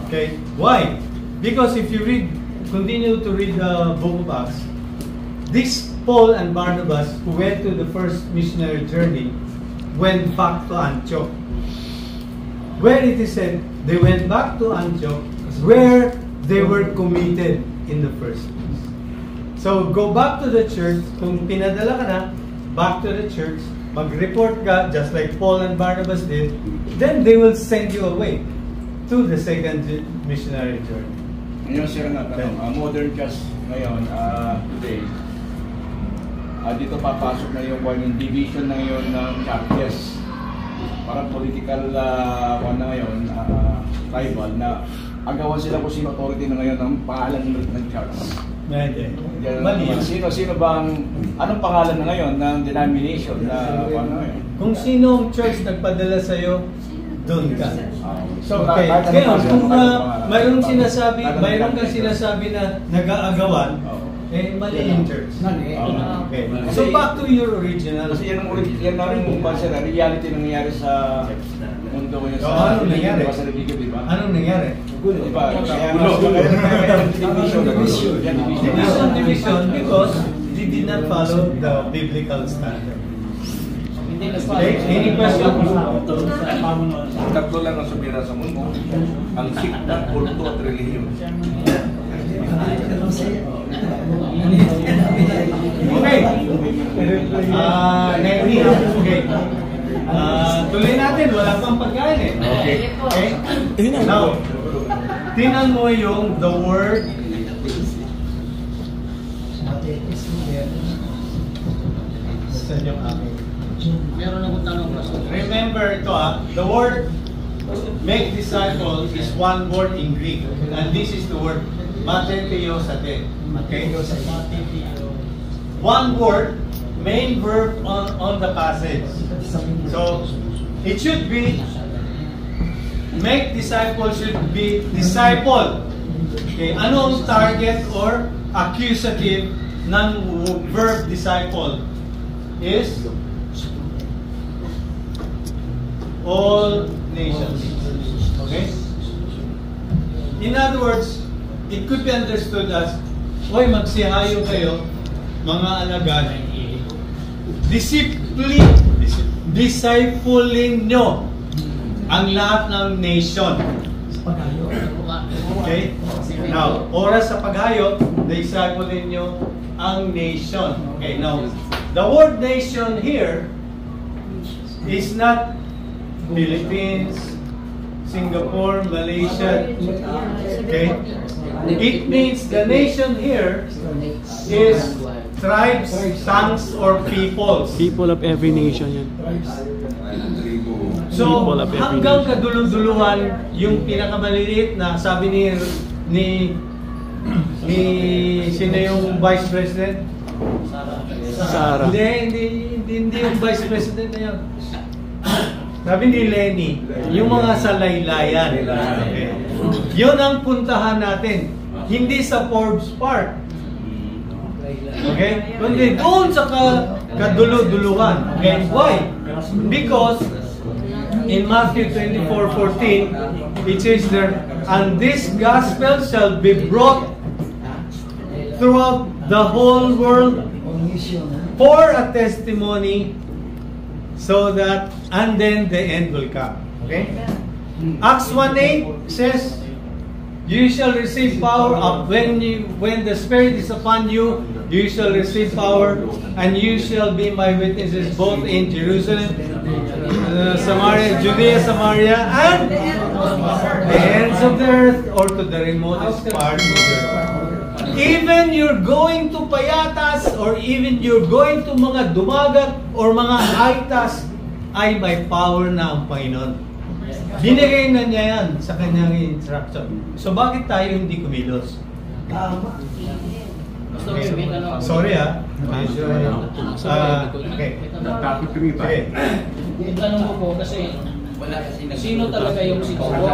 Speaker 1: Okay? Why? Because if you continue to read the book of Acts, this Paul and Barnabas, who went to the first missionary journey, went back to Antioch. Where it is said, they went back to Antioch, where they were committed in the first place. So, go back to the church. Kung pinadala ka na, back to the church, mag-report ka, just like Paul and Barnabas did, then they will send you away to the second missionary journey.
Speaker 5: Ngayon, sir, modern church ngayon, today, dito papasok na yung division na yun ng churches. Parang political na ngayon, tribal, na agawan sila kung sino authority na ngayon ng pangalan ng church.
Speaker 1: Mali.
Speaker 5: Sino bang, anong pangalan na ngayon ng denomination na
Speaker 1: kung sinong church nagpadala sa'yo, doon ka.
Speaker 5: So,
Speaker 1: okay. Ngayon, kung mayroong kang sinasabi na nag-aagawan, mali yung church. Okay. So, back to your original.
Speaker 5: Kasi yan ang reality nangyayari sa mundo ngayon.
Speaker 1: Anong nangyari? Anong nangyari? Division because they did not follow the biblical standard. Okay, any question?
Speaker 15: Tatlo lang ang sumira sa mundo. Ang sikta, kulto at relihiyon.
Speaker 1: Okay. Okay. Tuloy natin, wala pang pagkain eh. Okay. Now, tingnan mo yung the word. Saan yung aking?
Speaker 6: Meron akong tanong.
Speaker 1: Remember ito the word make disciples is one word in Greek. And this is the word matheteosate. Okay? One word, main verb on the passage. So, it should be make disciples should be disciple. Okay, ano ang target or accusative ng verb disciple? Is all nations. Okay? In other words, it could be understood as, oy, magsihayo kayo, mga alagad, discipling nyo ang lahat ng nation. Okay? Now, oras sa paghayo, discipling nyo ang nation. Okay, now, the word nation here is not Philippines, Singapore, Malaysia. Okay? It means the nation here is tribes, tongues, or peoples.
Speaker 3: People of every nation yan.
Speaker 1: So, hanggang kadulong-duluhan yung pinakamaliliit na sabi ni sino yung Vice President?
Speaker 3: Sara.
Speaker 1: Hindi yung Vice President na yun. Sabi ni Lenny, yung mga salaylayan. Okay. Yun ang puntahan natin. Hindi sa Forbes Park. Okay? Kundi doon sa kaduluduluhan. Okay? Why? Because in Matthew 24:14, it says there, and this gospel shall be brought throughout the whole world for a testimony, so that, and then the end will come. Okay? Acts 1:8 says, you shall receive power up when the Spirit is upon you, you shall receive power, and you shall be my witnesses both in Jerusalem, Samaria, Judea, Samaria, and the ends of the earth, or to the remotest parts of the earth. Even you're going to Payatas, or even you're going to mga Dumagat, or mga Aitas, ay may power na ang Panginoon. Binigay na niya yan sa kanyang instruction. So bakit tayo hindi kumilos? Okay. Sorry okay.
Speaker 6: Topic to me pa. Yung tanong ko po kasi sino talaga yung sinugo?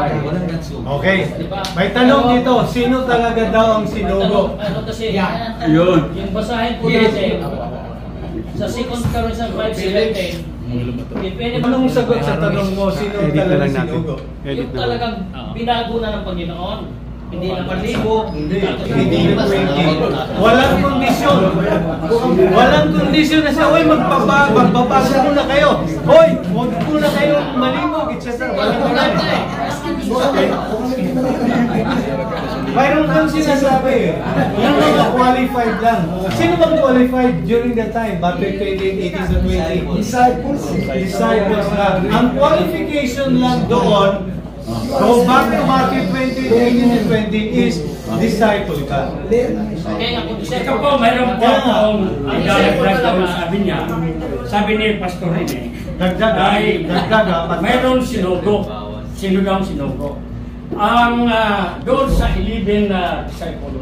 Speaker 1: Okay. May tanong dito, sino talaga daw ang sinugo?
Speaker 6: Ano kasi, yung basahin po natin sa 2 Corinthians 5:17,
Speaker 1: anong sagot sa tanong mo, sino talaga sinugo?
Speaker 6: Yung talagang binago na ng Panginoon.
Speaker 13: Hindi na maligo.
Speaker 1: Hindi na pwede. Walang kondisyon. Walang kondisyon na siya, oy, magbabasa muna kayo. Oy, huwag muna kayo maligo. Walang ganun. Mayroon kang sinasabi eh. Yung mga qualified lang. Sino bang qualified during that time? Matthew 28, 18 to 20. Disciples lang. Ang qualification lang doon, go back to Matthew 28, 18 to 20 is disciple ka.
Speaker 13: Ito po, mayroon po akong ang sabi ni Pastor Rene, mayroon sinugo. Sino daw sinugo? Ang doon sa 11 disciples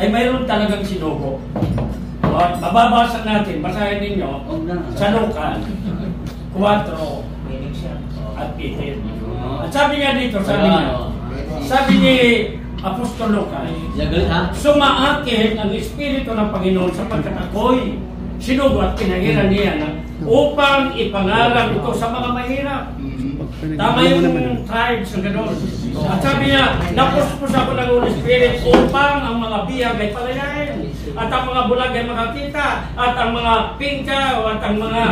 Speaker 13: ay mayroon talagang sinugo. At mababasa natin, basahin ninyo sa Lucas 4 at 18. At sabi nga dito, sabi ni Apostol Lucas, sumaakit ang Espiritu ng Panginoon sapagkat ako'y sinugo at pinahiran niya upang ipangaral ito sa mga mahirap. Tama yung tribes na gano'n. At sabi niya, napuspos ako ng Holy Spirit upang ang mga biyag ay palayain, at ang mga bulag ay makakita, at ang mga pingka, at ang mga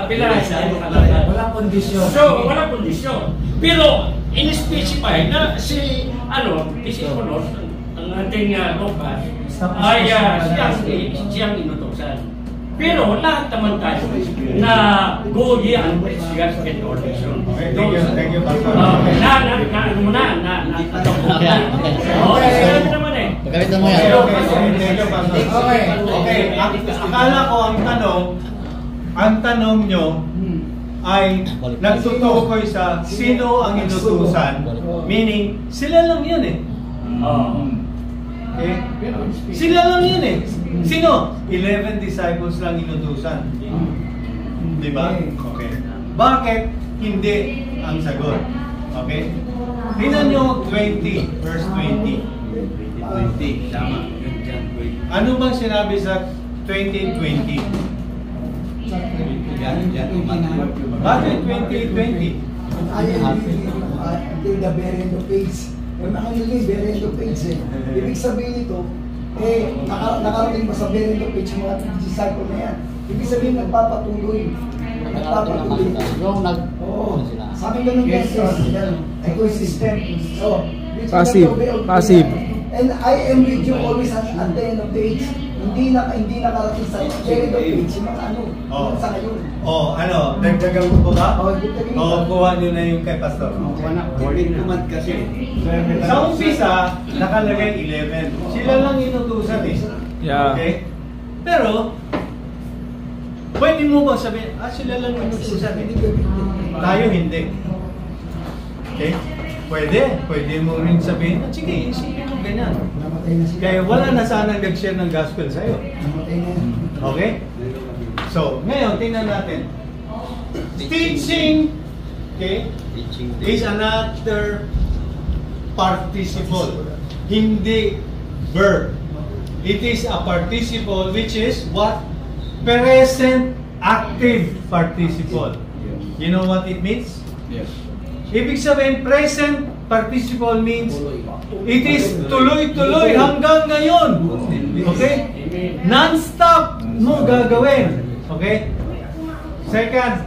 Speaker 13: pilay ay makakita.
Speaker 9: Wala kondisyon.
Speaker 13: So, wala kondisyon. Pero, in-specify na si, Disipulos, ang ating Lucas, ay siyang inutosan. Pero lahat naman tayo na goyi ang Christian Ordination.
Speaker 1: Thank you, Pastor. Okay. Akala ko ang tanong nyo ay nagtutukoy sa sino ang inutusan. Meaning, sila lang yun eh. Okay? Sila lang yun eh. Sino? 11 disciples lang inutusan. Diba? Okay. Bakit hindi ang sagot? Okay? Tingnan nyo 20, verse 20. 20, tama. Ano bang sinabi sa 20:20? Bakit 20:20?
Speaker 18: Until the very end of age. Yung mga nilin, very end of age eh. Ibig sabihin ito, nakarating ba sa very end of age yung mga disciple na yan? Ibig sabihin, nagpapatuloy. Sabi ganun guys, ecosystem.
Speaker 3: Passive.
Speaker 18: And I am with you always at the end of the age. Hindi nakarating sa very end of age, yung mga sa ngayon.
Speaker 1: Nagdagang ko ba? Kuha nyo na yung kay Pastor.
Speaker 8: Boarding naman kasi.
Speaker 1: Sa umpisa, nakalagay 11. Sila lang inutusan eh.
Speaker 3: Yeah.
Speaker 1: Okay? Pero, pwede mo ba sabihin, sila lang inutusan eh. Tayo hindi. Okay? Pwede mo rin sabihin, sige, isipin mo ganyan. Kaya wala na sanang nag-share ng gospel sa'yo. Okay? So, ngayon, tingnan natin. Teaching, okay, is another participle. Hindi verb. It is a participle which is what? Present active participle. You know what it means?
Speaker 5: Yes.
Speaker 1: Ibig sabihin, present participle means it is tuloy-tuloy hanggang ngayon. Okay? Non-stop mo gagawin. Okay? Second,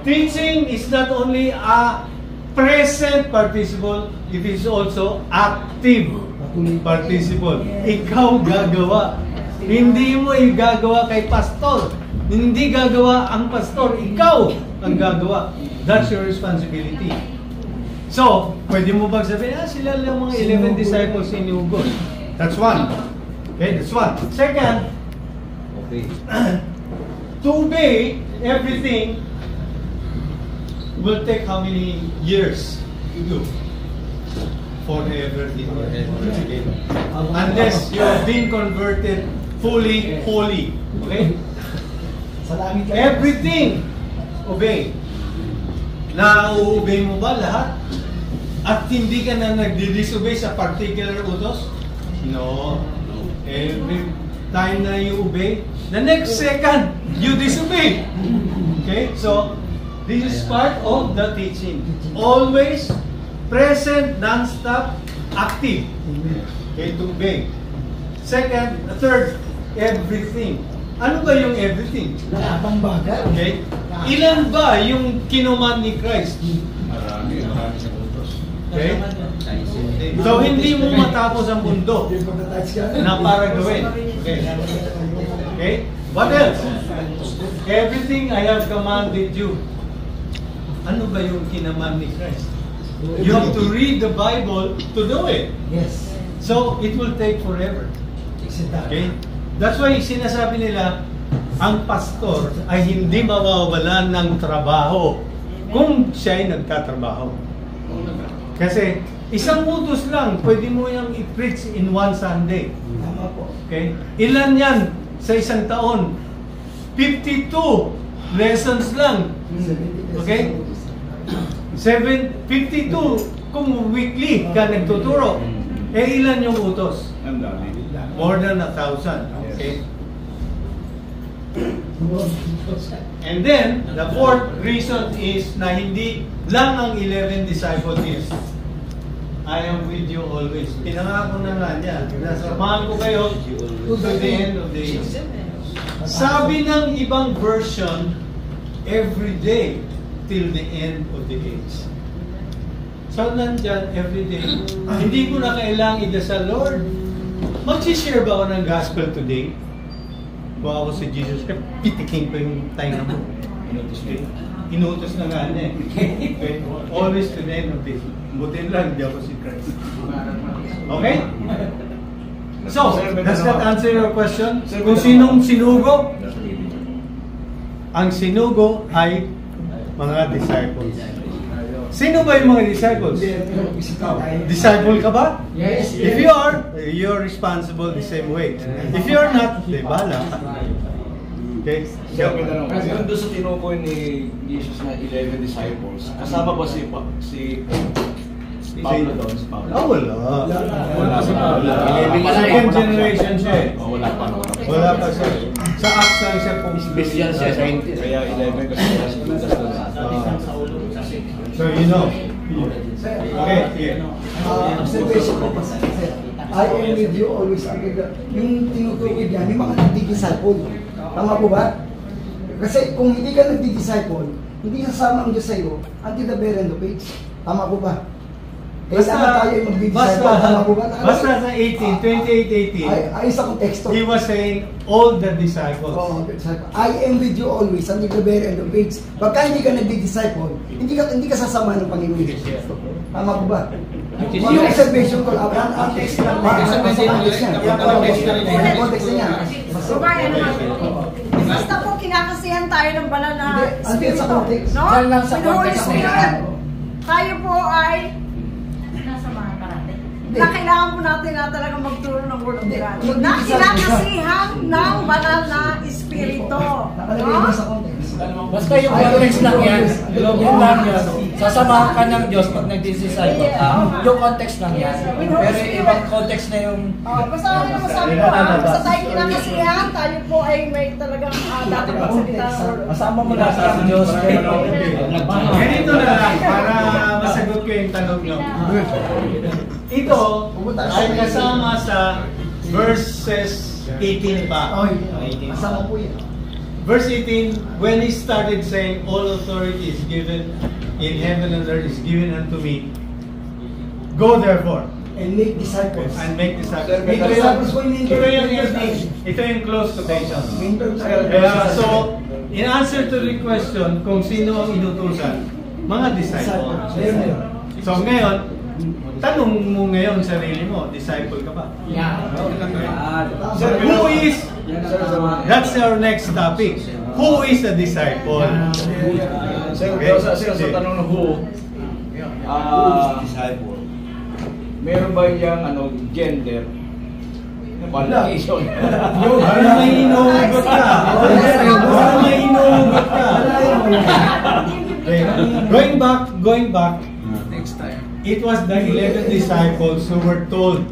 Speaker 1: teaching is not only a present participle, it is also active participle. Ikaw gagawa. Hindi mo igagawa kay pastor. Hindi gagawa ang pastor. Ikaw ang gagawa. That's your responsibility. So, pwede mo bang sabihin, sila lang mga 11 disciples inugol. That's one. Okay, that's one. Second, to obey everything will take how many years to do? Forever. Unless you have been converted fully holy. Okay? Everything, obey. Na-obey mo ba lahat? At hindi ka na nagdi-disobey sa particular utos? No. Every time na you obey, the next second, you disobey. Okay? So, This is part of the teaching. Always present, non-stop, active. Okay, to obey. Second, third, everything. Ano ba yung everything? Okay? Ilan ba yung kinuman ni Christ?
Speaker 5: Marami siyang utos.
Speaker 1: Okay? So, hindi mo matapos ang mundo na para gawin. Okay? Okay? What else? Everything I have commanded you. Ano ba yung kinaman ni Christ? You have to read the Bible to do it.
Speaker 18: Yes.
Speaker 1: So, it will take forever. Okay? That's why sinasabi nila, ang pastor ay hindi mawawalan ng trabaho kung siya ay nagtatrabaho. Kasi, isang utos lang, pwede mo yung i-preach in one Sunday. Okay? Ilan yan sa isang taon? 52 lessons lang. Okay? 52 kung weekly ka nagtuturo. Eh, ilan yung utos? More than 1,000. Okay? And then, the fourth reason is na hindi lang ang 11 disciples is, I am with you always. Pinangako na nga niya. Nasamahan ko kayo to the end of the age. Sabi ng ibang version, every day till the end of the age. So, nandyan, every day. Hindi ko na kailangang idasal, Lord, mag-share ba ako ng gospel today? Kung ako si Jesus, pitikin ko yung tayo mo. Inutos na nga niya. Okay? Always to the end of this. Butin lang, di ako si Christ. Okay? So, does that answer your question? Kung sinong sinugo? Ang sinugo ay mga disciples. Sino ba yung mga disciples? Disciple ka ba?
Speaker 18: Yes.
Speaker 1: If you are, you're responsible the same way. If you're not, di bala ka. Okay?
Speaker 5: Sir, may tanong. Doon sa tinukoy ni Jesus na 11 disciples, kasama ba si Pablo doon? Si Pablo?
Speaker 1: Ah, wala. Wala si Pablo. Second generation siya eh.
Speaker 5: Wala pa.
Speaker 1: Wala pa siya. Sa Acts lang siya po.
Speaker 14: Special siya sa
Speaker 5: Kaya 11 kasi Judas doon.
Speaker 1: So you know. Okay, here.
Speaker 18: Observation ko pa sir. I am with you always. Yung tinutukoy niya, yung mga nagdi-disciple. Tama po ba? Kasi kung hindi ka nagdi-disciple, hindi sasama ang Diyos sa iyo until the very end of age. Tama po ba?
Speaker 1: Basta sa 28:18,
Speaker 18: ay sa konteksto.
Speaker 1: he was saying all the disciples.
Speaker 18: I am with you always until the very end of age. Pagka hindi ka nagdi-disciple, hindi ka sasama ng Panginoon Jesus. Tama po ba? Yung observation ko, ang text lang. Context niya.
Speaker 11: Basta po kinakasihan tayo ng banal na Espiritu. No?
Speaker 18: Sa
Speaker 11: With Holy Spirit, tayo po ay na kailangan po natin na talagang magturo ng Word of God. Na kinakasihan ng banal na Espiritu. No?
Speaker 13: Basta yung context lang yan, yung lang yan, sasamahan ka ng Diyos pag nag-disciple ka. Yung context lang yan. Pero ibang context na yung...
Speaker 11: Basta ano naman sabi ko, basta tayo kinakasihan, tayo po ay may talagang dapat magsalita ng Word.
Speaker 13: Kasama mo na sa Diyos.
Speaker 1: Ganito na lang, para masagot ko yung tanong nyo. Ito ay kasama sa verses 18 pa.
Speaker 18: Kasama po yan.
Speaker 1: Verse 18, when he started saying, all authority is given in heaven and earth is given unto me, go therefore.
Speaker 18: And make disciples.
Speaker 1: And make disciples. Ito yung close quotation. So, in answer to the question, kung sino ang inutusan, mga disciples. So ngayon, tanong mo ngayon sarili mo, disciple ka ba?
Speaker 13: Yeah.
Speaker 1: So, who is, that's our next topic. Who is a disciple?
Speaker 5: Sa tanong na who is disciple? Meron ba yung gender? Qualification?
Speaker 1: Parang may inuugot ka. Parang may inuugot ka. Going back,
Speaker 15: next time.
Speaker 1: it was the 11 disciples who were told,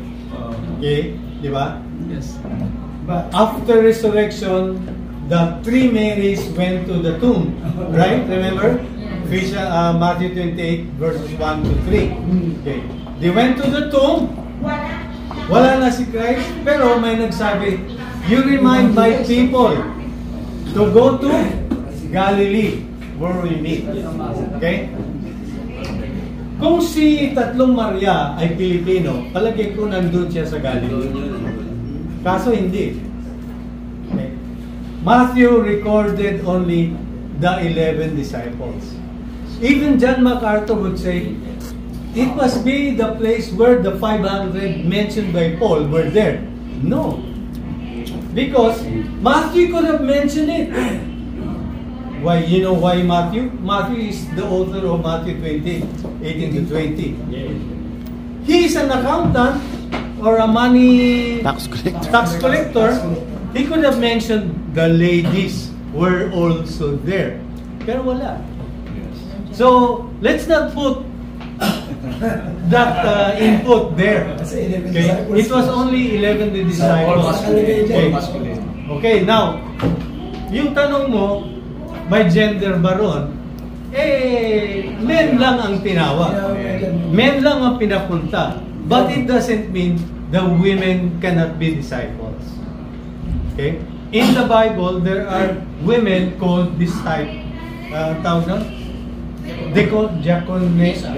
Speaker 1: okay, di ba?
Speaker 15: Yes.
Speaker 1: But after resurrection, the three Marys went to the tomb, right? Remember? Matthew 28 verses 1 to 3. Okay. They went to the tomb. Wala na si Christ, pero may nagsabi, you remind my people to go to Galilee where we meet. Okay? Kung si tatlong Maria ay Pilipino, palagay ko nandun siya sa Galilee. Kaso hindi. Okay. Matthew recorded only the 11 disciples. Even John MacArthur would say, it must be the place where the 500 mentioned by Paul were there. No. Because Matthew could have mentioned it. Why? You know why Matthew? Matthew is the author of Matthew 20, 18 to 20. He is an accountant or a money tax collector. He could have mentioned the ladies were also there. Pero wala. So, let's not put that input there. Okay? It was only 11 the disciples. Okay, now, yung tanong mo, may gender ba ron? Men lang ang tinawag. Men lang ang pinapunta. But it doesn't mean the women cannot be disciples. Okay? In the Bible, there are women called this type. Tawag na? They call diaconessa.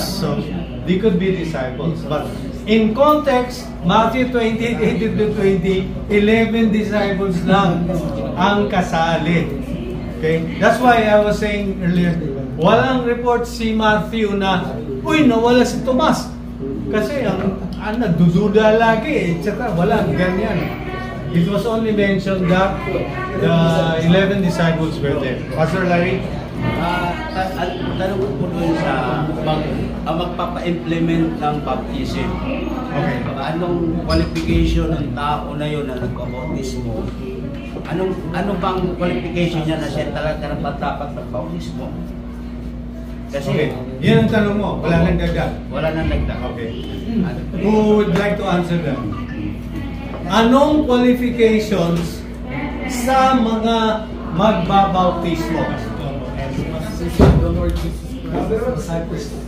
Speaker 1: So, they could be disciples. But in context, Matthew 28, 18 to 20, 11 disciples lang ang kasali. Okay? That's why I was saying earlier, walang report si Matthew na, uy, nawala si Tomas. Kasi ang nagdududa lagi, etc. Walang ganyan. It was only mentioned that the 11 disciples were there. Pastor Larry?
Speaker 8: Tanong ko po doon sa magpapa-implement ng baptism.
Speaker 1: Okay.
Speaker 8: Anong qualification ng tao na yun na nagpabautismo? Ano bang qualification niya na siya talaga dapat magbautismo? Kasi,
Speaker 1: okay. Yan ang tanong mo. Wala nang dagdag.
Speaker 8: Wala nang dagdag.
Speaker 1: Okay. Who would like to answer that? Anong qualifications sa mga magbabautismo?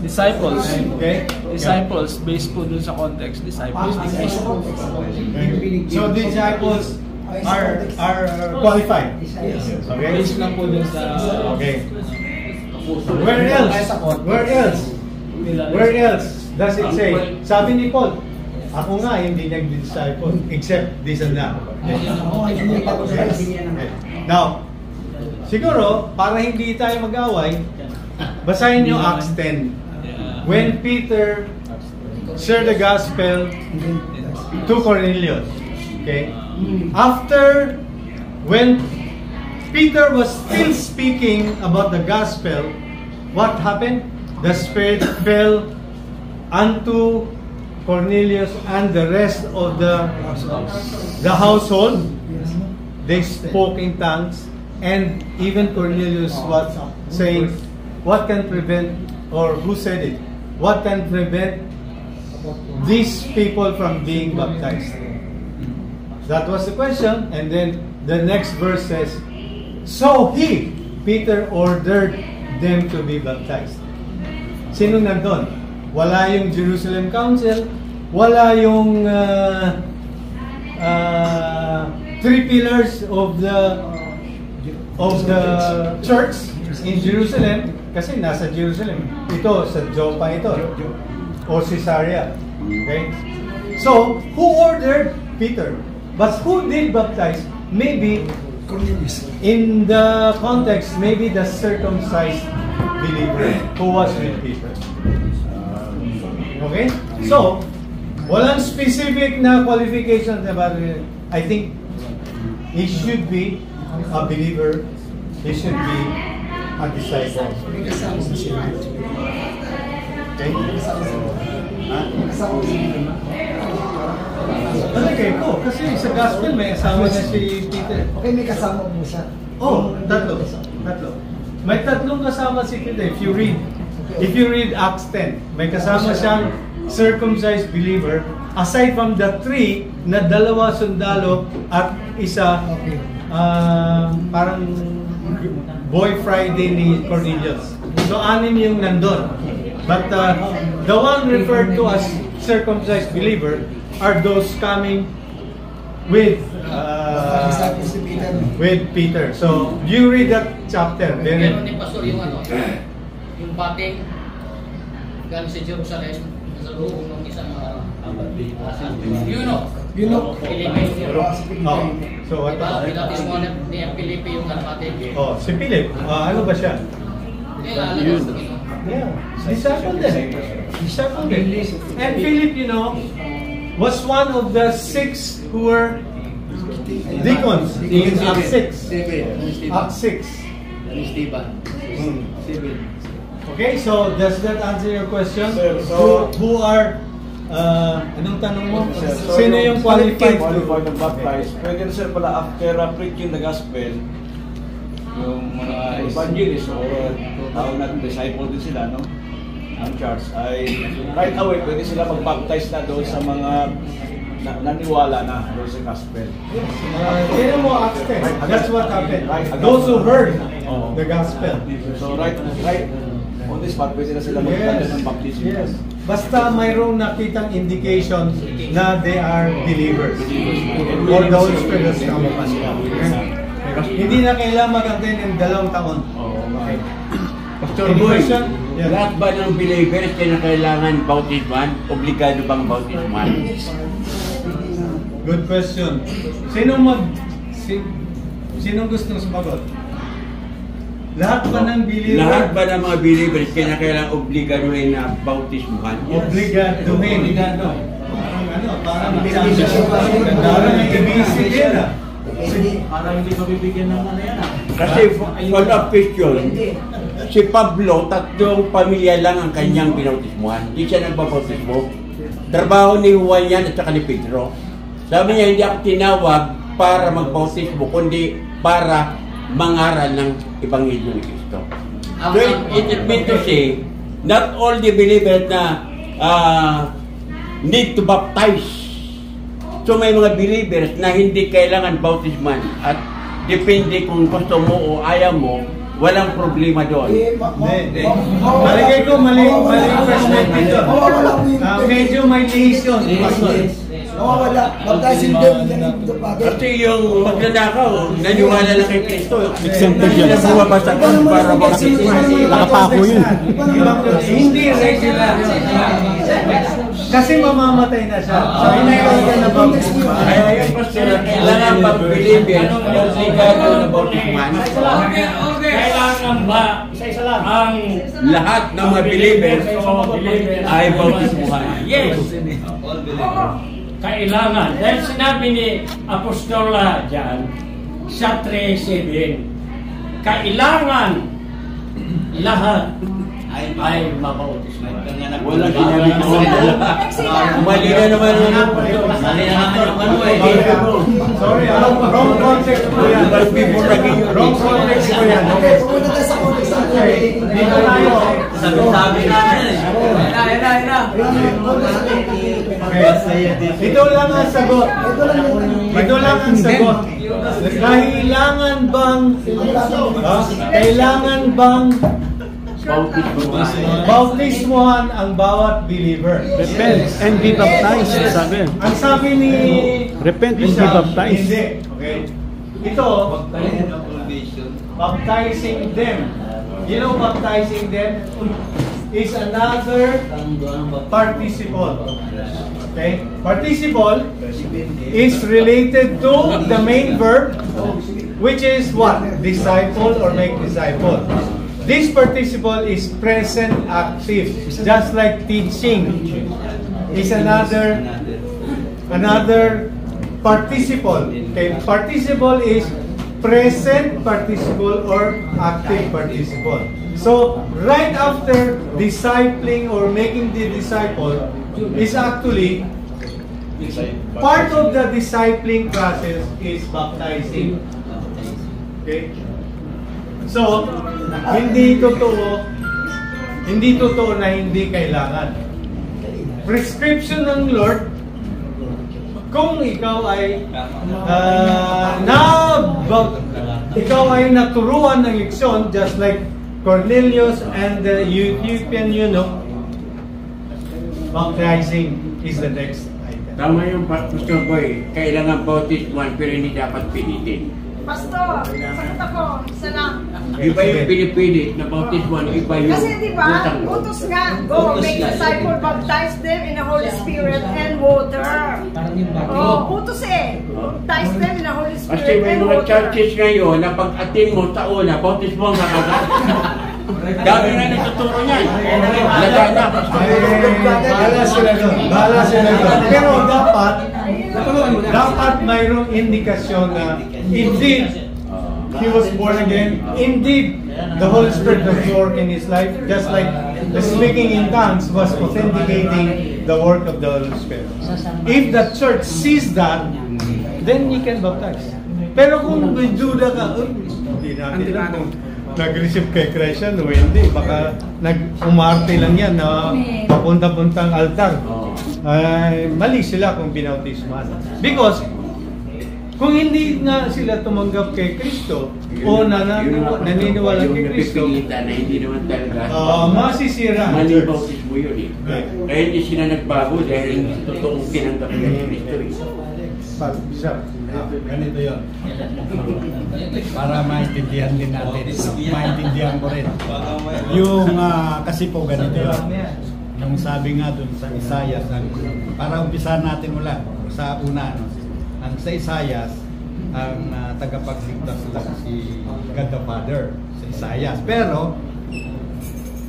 Speaker 7: Disciples.
Speaker 1: Okay.
Speaker 7: Disciples, based po dun sa context, disciples.
Speaker 1: Okay. So disciples are qualified. Okay.
Speaker 7: Based lang po dun sa...
Speaker 1: Okay. Where else? Where else? Where else does it say? Sabi ni Paul, ako nga hindi nag-disciple except this and that. Okay. Now, siguro, para hindi tayo mag-away, basahin nyo Acts 10. When Peter shared the gospel to Cornelius. Okay? After, when Peter was still speaking about the gospel, what happened? The Spirit fell unto Cornelius and the rest of the household. They spoke in tongues, and even Cornelius was saying, what can prevent, or who said it? What can prevent these people from being baptized? That was the question, and then the next verse says, so he, Peter, ordered them to be baptized. Sino nandun? Wala yung Jerusalem Council, wala yung three pillars of the church in Jerusalem, kasi nasa Jerusalem. Ito, sa Joppa ito, or Caesarea. Okay? So, who ordered? Peter. But who did baptize? Maybe, in the context, maybe the circumcised believer who was with Peter. Okay? So, walang specific na qualification. I think he should be a believer. He should be a disciple. Okay? Talagay ko, kasi sa gospel may kasama na si Peter.
Speaker 18: Okay, may kasama mo siya.
Speaker 1: Oh, tatlo. May tatlong kasama si Peter. If you read Acts 10, may kasama siyang circumcised believer, aside from the three na dalawa sundalo at isa parang Boy Friday ni Cornelius. So, 6 yung nandun. But the one referred to as circumcised believer are those coming with Peter. So, you read that chapter.
Speaker 6: Meron din, Pastor, yung yung bating galing sa Jerusalem sa loob ng isang
Speaker 1: So, what?
Speaker 6: Pilates mo ni Felipe yung bating.
Speaker 1: Oh, si Philip. Ano ba siya? Yeah, disciple din. And Philip, was one of the 6 who were deacons in Acts 6. Acts 6. Okay, so does that answer your question?
Speaker 5: Sir, so,
Speaker 1: who are anong tanong mo? Sino yung qualified to
Speaker 5: baptize? Pwede sir pala after preaching the gospel, yung mga evangelists o tawag natin disciple din sila, no? Ang church ay right away pwede sila mag-baptize na doon sa mga naniwala na doon sa gospel.
Speaker 1: Tignan mo Acts 10. That's what happened. Those who heard the gospel.
Speaker 5: So right on this spot pwede na sila mag-baptize ng baptism.
Speaker 1: Yes. Basta mayroong nakitang indication na they are believers. Or the Holy Spirit has come upon them. Hindi na kailangan mag-attend ng 2 taon. Okay.
Speaker 4: Pastor Boy, lahat ba ng believers na kailangan bautisman? Obligado bang bautisman?
Speaker 1: Good question. Sinong gustong sumagot? Lahat ba ng believers?
Speaker 4: Lahat ba ng mga believers kailangan obligaduhin na bautismuhan?
Speaker 1: Obligaduhin. Parang ibig
Speaker 9: Parang hindi mabibigyan ng yan.
Speaker 4: Kasi for a question, si Pablo, 3 pamilya lang ang kanyang binautismuhan. Hindi siya nagbabautismo. Trabaho ni Juan yan at saka ni Pedro. Sabi niya, hindi ako tinawag para magbautismo, kundi para mangaral ng Ebanghelyo ni Cristo. So it means to say, not all the believers na need to baptize. So may mga believers na hindi kailangan bautisman at depende kung gusto mo o ayaw mo, walang problema doon.
Speaker 1: Maligay ko, mali perspective doon. Medyo may lesion.
Speaker 18: Wala. Baptizing them in the name of the Father.
Speaker 4: Kasi yung magnanakaw, naniwala lang kay Kristo. Example dyan. Bumabasa ka para bautisman.
Speaker 3: Nakapako yun.
Speaker 1: Hindi regular. Kasi mamamatay na siya. So, hinayaan na bautisman.
Speaker 4: Kaya yun pa sila, kailangan mag-believe obligado na bautisman.
Speaker 13: Kailangan ba isa-isa lang ang
Speaker 4: lahat ng mga believers ay bautismuhan?
Speaker 13: Yes. Kailangan. Dahil sinabi ni Apostola dyan sa 3:7, kailangan lahat ay mabautismuhan.
Speaker 4: Wala sinabi na mali na naman
Speaker 1: sorry, wrong context po yan. Wrong context po yan.
Speaker 18: Okay, pumunta tayo sa context natin.
Speaker 1: Dito tayo.
Speaker 14: Sabi namin.
Speaker 1: Ito lang ang sagot. Kailangan bang bautismuhan ang bawat believer?
Speaker 3: Repent and be baptized, sabi.
Speaker 1: Ang sabi ni
Speaker 3: Repent and be baptized.
Speaker 1: Hindi. Okay. Ito, baptizing them. You know, baptizing them is another participle. Okay? Participle is related to the main verb, which is what? Disciple or make disciple. This participle is present active, just like teaching is another participle. Okay? Participle is present participle or active participle. So, right after discipling or making the disciple is actually part of the discipling process is baptizing. Okay? So, hindi totoo na hindi kailangan. Prescription ng Lord, ikaw ay naturuan ng leksyon just like Cornelius and the Ethiopian eunuch, baptizing is the next item.
Speaker 4: Tama yung Pastor Boy, kailangan bautismuhan pero hindi dapat pilitin.
Speaker 11: Pastor, sagot ako, isa lang.
Speaker 4: Iba yung pinipilit na bautismuhan, iba yung
Speaker 11: Kasi di ba, utos nga, go, make disciple, baptize them in the Holy Spirit and water. Utos baptize them in the Holy Spirit
Speaker 4: Kasi may
Speaker 11: and
Speaker 4: mga
Speaker 11: water.
Speaker 4: churches ngayon na pag-atin mo taon na bautismuhan ka kagad. Dami na nagtuturo niyan. Lagana.
Speaker 1: Bahala sila doon. Bahala sila doon. Pero dapat mayroong indikasyon na indeed he was born again. Indeed, the Holy Spirit was work in his life, just like the speaking in tongues was authenticating the work of the Holy Spirit. If the church sees that, then he can baptize. Pero kung may duda ka, hindi natin lang kung nag-receive kay Christ yan o hindi. Baka umarte lang yan na papunta-puntang altar. Mali sila kung binautisman. Because kung hindi nga sila tumanggap kay Kristo o naniniwala kay Kristo,
Speaker 4: na hindi naman talaga
Speaker 1: masisira.
Speaker 4: Mali bautismo yun eh. Kaya hindi sila nagbago dahil hindi totoong tinanggap kay Kristo.
Speaker 10: Ganito yun. Para maintindihan din natin. Maintindihan ko rin. Yung kasi po ganito yun. Yung sabi nga dun sa Isaiah, para umpisahan natin mula sa una, ang sa Isaiah, ang tagapagligtas lang si God the Father sa Isaiah. Pero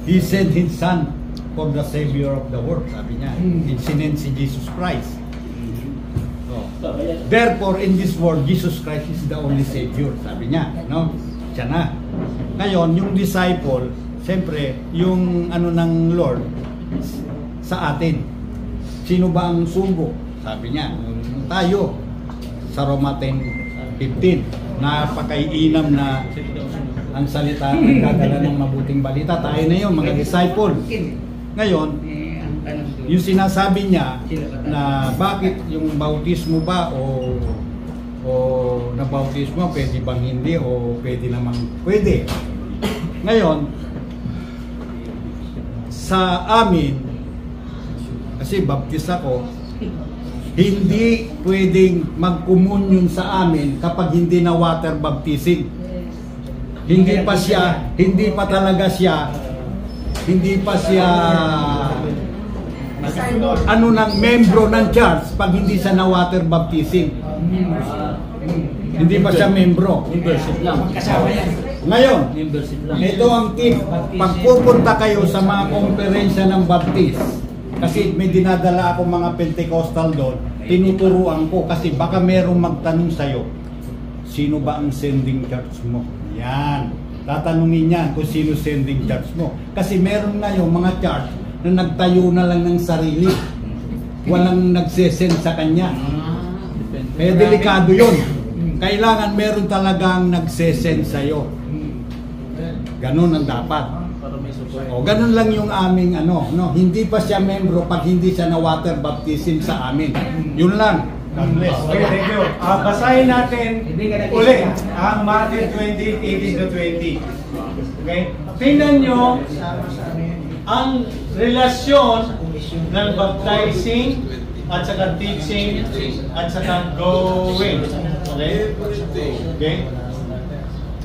Speaker 10: He sent His Son for the Savior of the world, sabi niya. Sinend si Jesus Christ. Therefore, in this world, Jesus Christ is the only Savior, sabi niya, no? Siya na. Ngayon, yung disciple, siyempre, yung ano ng Lord sa atin. Sino ba ang sumbo? Sabi niya, tayo. Sa Roma 10:15, napakaiinam na ang salita ng dadala ng mabuting balita. Tayo na yun, mga disciple. Ngayon, yung sinasabi niya na bakit yung bautismo ba o nabautismo, pwede bang hindi o pwede namang pwede. Ngayon, sa amin, kasi baptist ako, hindi pwedeng mag-communion sa amin kapag hindi na water baptism. Hindi pa siya ano ng membro ng church pag hindi siya na water baptism. Hindi pa siya membro.
Speaker 14: Membership lang.
Speaker 10: Ngayon, ito ang tip. Pag pupunta kayo sa mga konferensya ng Baptist, kasi may dinadala ako mga Pentecostal doon, tinuturuan ko kasi baka merong magtanong sa'yo, sino ba ang sending church mo? Yan. Tatanungin yan kung sino sending church mo. Kasi meron na yung mga church na nagtayo na lang ng sarili. Walang nagsesend sa kanya. Kaya delikado yun. Kailangan meron talagang nagsesend sa'yo. Ganun ang dapat. O ganun lang yung aming no? Hindi pa siya membro pag hindi siya na water baptism sa amin. Yun lang.
Speaker 1: God bless. Okay, thank you. Basahin natin ulit ang Matthew 20:18-20. Okay? Tingnan nyo ang relasyon ng baptizing at saka teaching at saka going. Okay? Okay?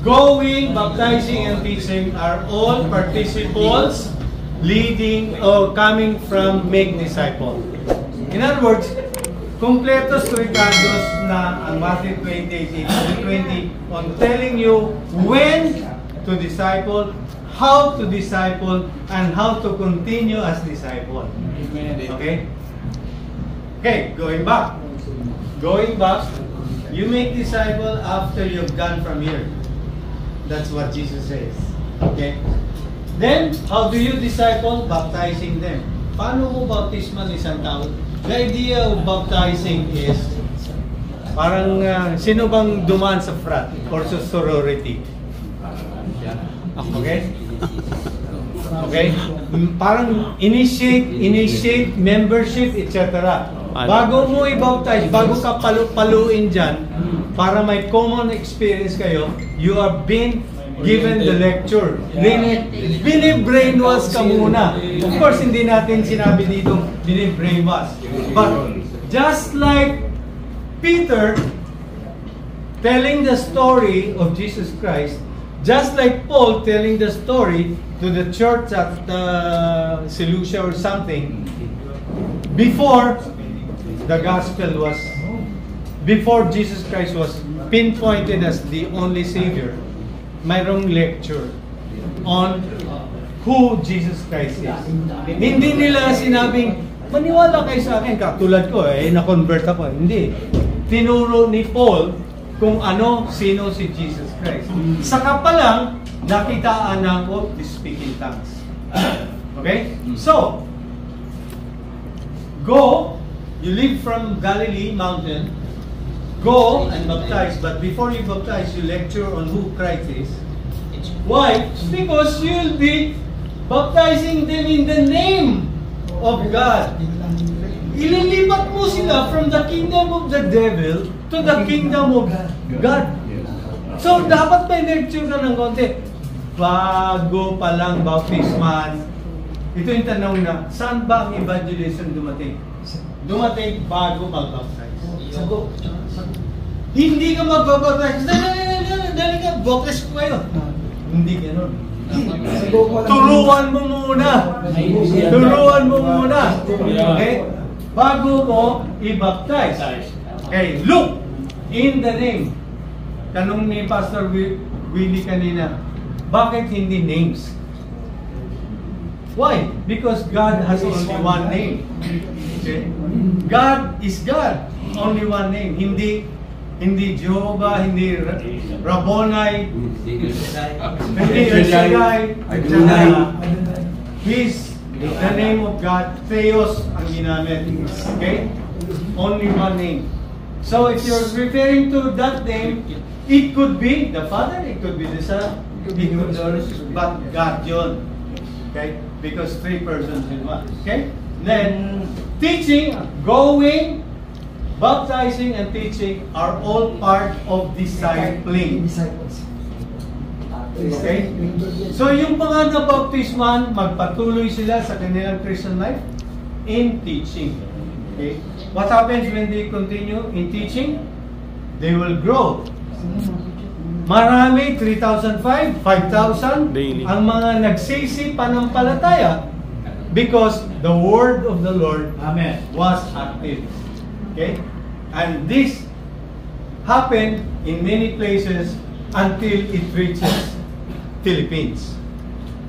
Speaker 1: Going, baptizing, and teaching are all participles leading or coming from make disciple. In other words, completos tricados na ang Matthew 28:18-20 on telling you when to disciple, how to disciple, and how to continue as disciple. Okay? Okay, going back. Going back, you make disciple after you've gone from here. That's what Jesus says. Okay? Then, how do you disciple? Baptizing them. Paano mo baptisman isang tao? The idea of baptizing is parang sino bang dumaan sa frat or sa sorority? Okay? Okay? Parang initiate membership, etc. Bago mo i-baptize, bago ka paluin dyan, para may common experience kayo, you are being given the lecture. Bini-brainwash ka muna. Of course, hindi natin sinabi dito bini-brainwash. But just like Peter telling the story of Jesus Christ, just like Paul telling the story to the church at Seleucia or something, before the gospel was, before Jesus Christ was pinpointed as the only Savior, mayroong lecture on who Jesus Christ is. Hindi nila sinabing, maniwala kayo sa akin, katulad ko, na-convert ako. Hindi. Tinuro ni Paul kung ano, sino si Jesus Christ. Saka pa lang, nakitaan na ako to speak in tongues. Okay? So, go, you live from Galilee mountain, go and baptize, but before you baptize, you lecture on who Christ is. Why? Because you'll be baptizing them in the name of God. Ililipat mo sila from the kingdom of the devil to the kingdom of God. So, dapat may lecture ka ng konti. Bago pa lang baptisman, ito yung tanong na, saan ba ang evangelism dumating? Dumating bago mag-baptize. Hindi ka mag-baptize. Dali ka, baptize ko kayo. Hindi gano'n. Turuan mo muna. Turuan mo muna. Okay? Bago mo i-baptize. Okay, look in the name. Tanong ni Pastor Willie kanina, bakit hindi names? Why? Because God has only one name. Okay? God is God. Only one name. Hindi Jehovah, hindi Rabboni, hindi Shaddai. He's the name of God. Theos ang ginamit. Okay? Only one name. So if you're referring to that name, it could be the Father, it could be the Son, it could be but God yun. Okay? Because three persons in one. Okay? Then, teaching, going, baptizing, and teaching are all part of discipling. Okay? So, yung mga nabaptisman, magpatuloy sila sa kanilang Christian life in teaching. Okay? What happens when they continue in teaching? They will grow. Marami, 3,005, 5,000 ang mga nagsisi panampalataya because the word of the Lord was active. Okay? And this happened in many places until it reaches Philippines.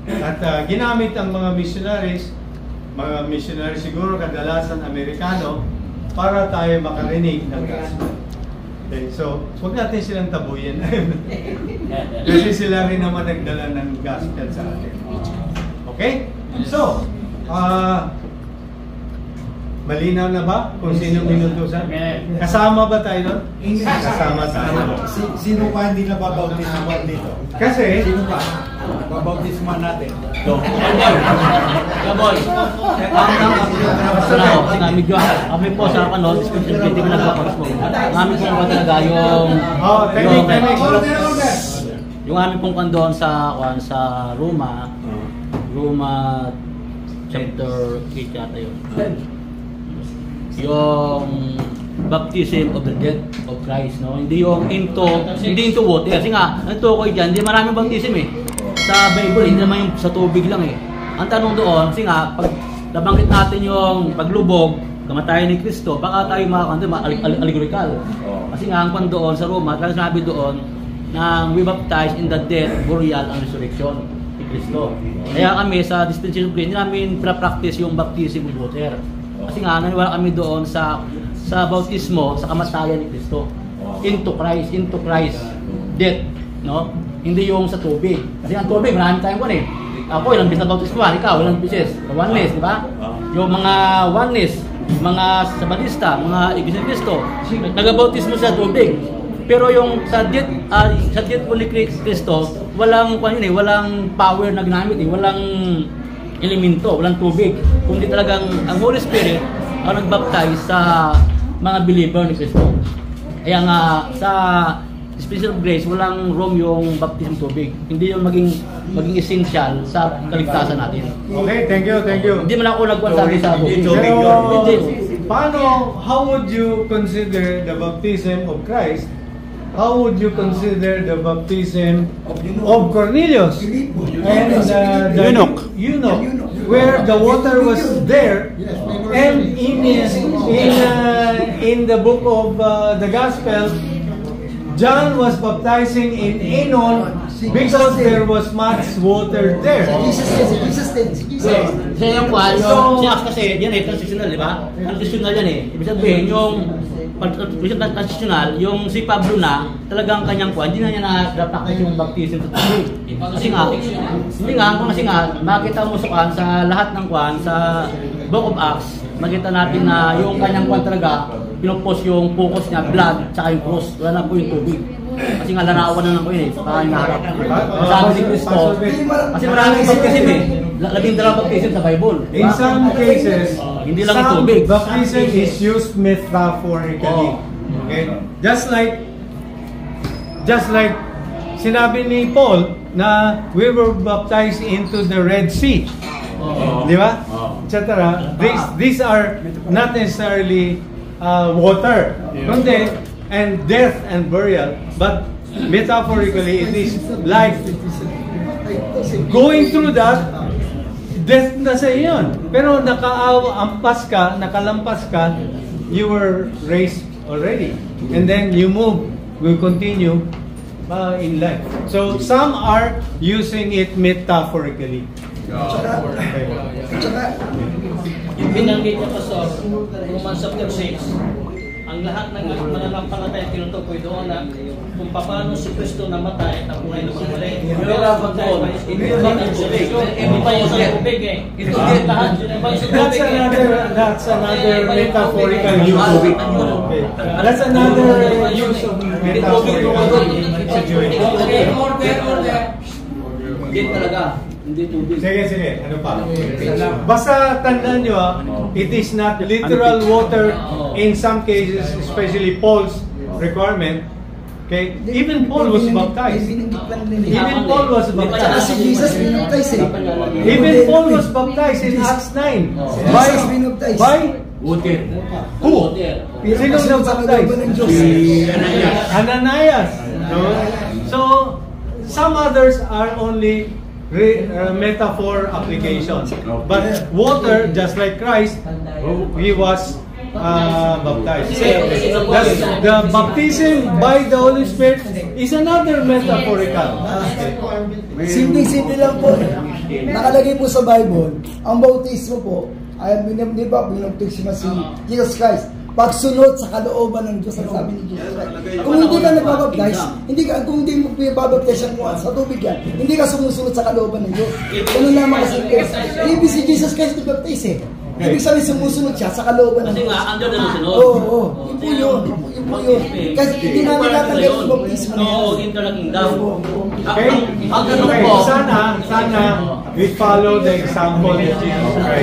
Speaker 1: At ginamit ang mga missionaries siguro kadalasan Amerikano, para tayo makarinig ng gospel. Okay, so, huwag natin silang tabuyin. Kasi sila rin naman nagdala ng gospel sa atin. Okay? So, malinaw na ba kung sino minutusan? Kasama ba tayo doon? Kasama tayo.
Speaker 10: Sino pa hindi nababautisman dito?
Speaker 1: Kasi,
Speaker 10: sino pa? Babautisman natin.
Speaker 14: Kaboy. Medyo kami po sa kanon, hindi ko nagpapagpapag. Kami po ba talaga yung aming pong kandoon sa Roma chapter 8 yata yun. Yung baptism of the death of Christ, no? Hindi yung into water. Kasi nga, ito ko diyan, hindi maraming baptism eh. Sa Bible, hindi naman yung sa tubig lang eh. Ang tanong doon, kasi nga, pag nabanggit natin yung paglubog, kamatayan ni Kristo, baka tayo allegorical. Kasi nga, ang kwan doon sa Roma, talagang sinabi doon, na we baptize in the death, burial, and resurrection ni Kristo. Kaya kami sa dispensation of grace, hindi namin practice yung baptism of water. Kasi nga, naniwala kami doon sa bautismo, sa kamatayan ni Kristo. Into Christ, death, no? Hindi yung sa tubig. Kasi ang tubig, marami tayong kwan eh. Ako, ilang bis na bautismuhan, ikaw, ilang bisis. Oneness, di ba? Yung mga oneness, mga Sabatista, mga Iglesia ni Cristo, nagabautismo sa tubig. Pero yung sa death po ni Cristo, walang power na ginamit eh, walang elemento, walang tubig. Kundi talagang ang Holy Spirit ang nagbaptize sa mga believer ni Cristo. Kaya nga sa Special Grace, walang wrong yung baptism tubig. Hindi yung maging essential sa kaligtasan natin.
Speaker 1: Okay, thank you.
Speaker 14: Hindi man ako nagwasabi sa tubig.
Speaker 1: Paano, how would you consider the baptism of Christ? How would you consider the baptism of Cornelius and the eunuch, where the water was there, and in the book of the Gospel, John was baptizing in Enon because there was much water there.
Speaker 14: Kasi yung kwan, siya kasi yan transitional, di ba? Transitional yan Ibig sabihin, yung transitional, yung si Pablo na, talagang kanyang kwan, hindi na niya na-practice yung baptism sa tubig. Kasi nga, makita mo sa lahat ng kwan, sa Book of Acts, makita natin na yung kanyang kwan talaga, pinupos yung focus niya, blood, tsaka yung cross. Wala na po yung tubig. Kasi nga larawan na lang po yun Saka hinaharap. Sabi ni Cristo, kasi maraming baptism Labing dalawang baptism sa Bible.
Speaker 1: In some cases,
Speaker 14: hindi lang yung tubig.
Speaker 1: Baptism is used metaphorically. Okay? Just like sinabi ni Paul na we were baptized into the Red Sea. Di ba? Etc. These are not necessarily water, kundi and death and burial, but metaphorically it is like going through that, death na sa iyon. Pero nakalampas ka, you were raised already, and then you will continue in life. So some are using it metaphorically.
Speaker 6: Yung binanggit niya pa sa Romans chapter 6, ang lahat ng mananampalataya tinutukoy doon na kung paano si Kristo namatay at buhay na muli. Pero doon, hindi pa yung sa tubig
Speaker 1: That's another metaphorical use of it. That's another use of metaphorical situation.
Speaker 6: Hindi talaga.
Speaker 1: Sige. Ano pa? Basta tandaan nyo it is not literal water in some cases, especially Paul's requirement. Okay? Even Paul was baptized. Even Paul was baptized. Even Paul was baptized in Acts 9. By water. Who? Sino nag-baptize? Ananias. So, some others are only metaphor application. But water, just like Christ, he was baptized. The baptism by the Holy Spirit is another metaphorical.
Speaker 18: Simple lang po. Nakalagay po sa Bible, ang bautismo po ay binabtismo si Jesus Christ. Pagsunod sa kalooban ng Diyos, ang sabi ni Jesus Christ. Kung hindi ka nagbabaptize, kung hindi mo babaptize sa tubig yan, hindi ka sumusunod sa kalooban ng Diyos. Ano naman kasi ibig si Jesus Christ nagbaptize Ibig sabihin sumusunod siya sa kalooban ng Diyos.
Speaker 14: Kasi nga, andun na sunod.
Speaker 18: Oo. Yun po yun. Kasi hindi namin natanggal yung baptismo na yan.
Speaker 14: Oo, ginto lang daw.
Speaker 1: Okay? Sana we follow the example that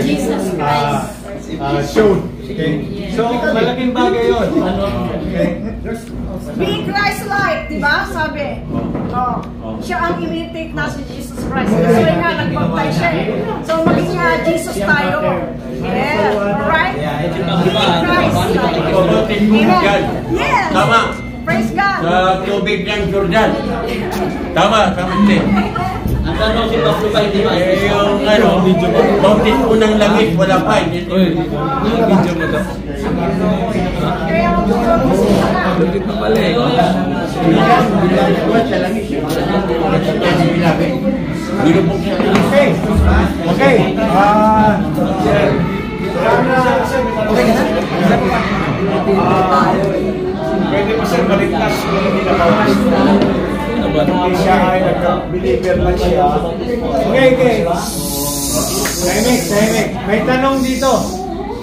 Speaker 1: Jesus Christ showed. Okay? So, malaking bagay yun.
Speaker 11: Be Christ-like, di ba? Sabi. Siya ang imitate na si Jesus Christ. Kasi nga, nagbaptay siya So, maging Jesus tayo. Yeah, alright? Be Christ-like. Amen. Yes.
Speaker 4: Tama.
Speaker 11: Praise God.
Speaker 4: Sa tubig ng Jordan. Tama, Steve.
Speaker 14: Ang tanong si Pablo ba hindi ba?
Speaker 4: Yung bautis po ng langit, wala pa.
Speaker 7: Video mo to.
Speaker 11: Kaya
Speaker 7: Lugit na pala
Speaker 1: Okay.
Speaker 5: Pwede pa sir, baligtas kung hindi na bautis. Hindi siya ay nag-believer lang siya.
Speaker 1: Okay. Tahimik. May tanong dito.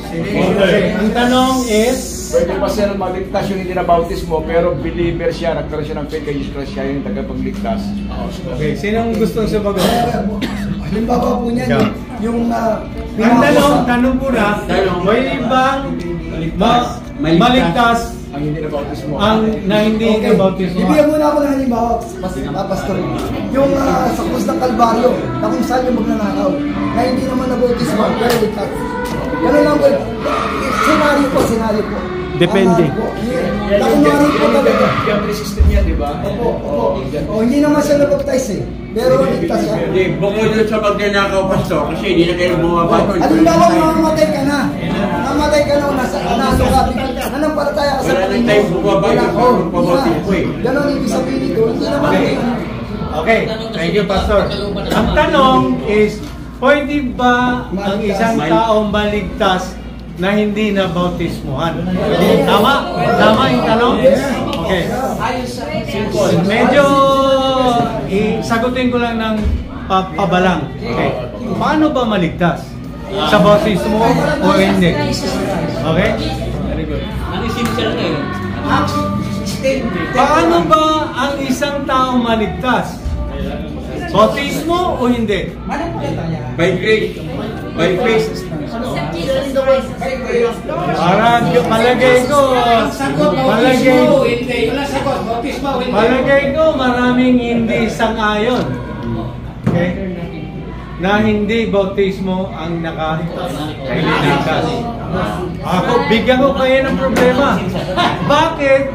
Speaker 1: Okay. Ang tanong is,
Speaker 5: pwede pa sir maligtas yung hindi na bautismo pero believer siya, nagkaroon siya ng faith kay Jesus Christ, siya yung tagapagligtas.
Speaker 1: Okay, sinong gustong sumagot?
Speaker 18: Halimbawa po niyan,
Speaker 1: Yeah.
Speaker 18: yung
Speaker 1: Ang tanong po na, may bang maligtas
Speaker 5: ang hindi na bautismo.
Speaker 1: ang na hindi
Speaker 18: Okay.
Speaker 1: na bautismo?
Speaker 18: Bibigyan muna ako ng halimbawa, Pastor. Yung sa krus ng Kalbaryo, na kung saan yung magnanakaw, na hindi naman nabautismo, pero ligtas. Ganun lang po. Senaryo po.
Speaker 3: Depende.
Speaker 18: Nakunwari po talaga.
Speaker 5: Yung resistant yan, di ba?
Speaker 18: Opo. Hindi naman siya nabaptize eh. Pero ligtas siya.
Speaker 4: Hindi, bukod doon sa magnanakaw, Pastor, kasi hindi na kayo bumaba doon.
Speaker 18: Halimbawa, mamamatay ka na. Namatay ka na o nasa kanano ka. Nanampalataya ka sa
Speaker 4: Wala nang time bumaba yung pagpapabautismo eh.
Speaker 18: Ganon ibig sabihin nito. Hindi naman.
Speaker 1: Okay, thank you, Pastor. Ang tanong is, pwede ba ang isang tao maligtas na hindi na bautismuhan? Tama? Tama yung tanong? Okay. Medyo sagutin ko lang ng pabalang. Okay. Paano ba maligtas? Sa bautismo o hindi? Okay? Very good. Paano ba ang isang tao maligtas? Bautismo o hindi?
Speaker 4: By grace. By faith.
Speaker 1: Parang palagay ko, palagay ko maraming hindi sang-ayon. Okay? Na hindi bautismo ang nakaliligtas. Ako, bigyan ko kayo ng problema. Bakit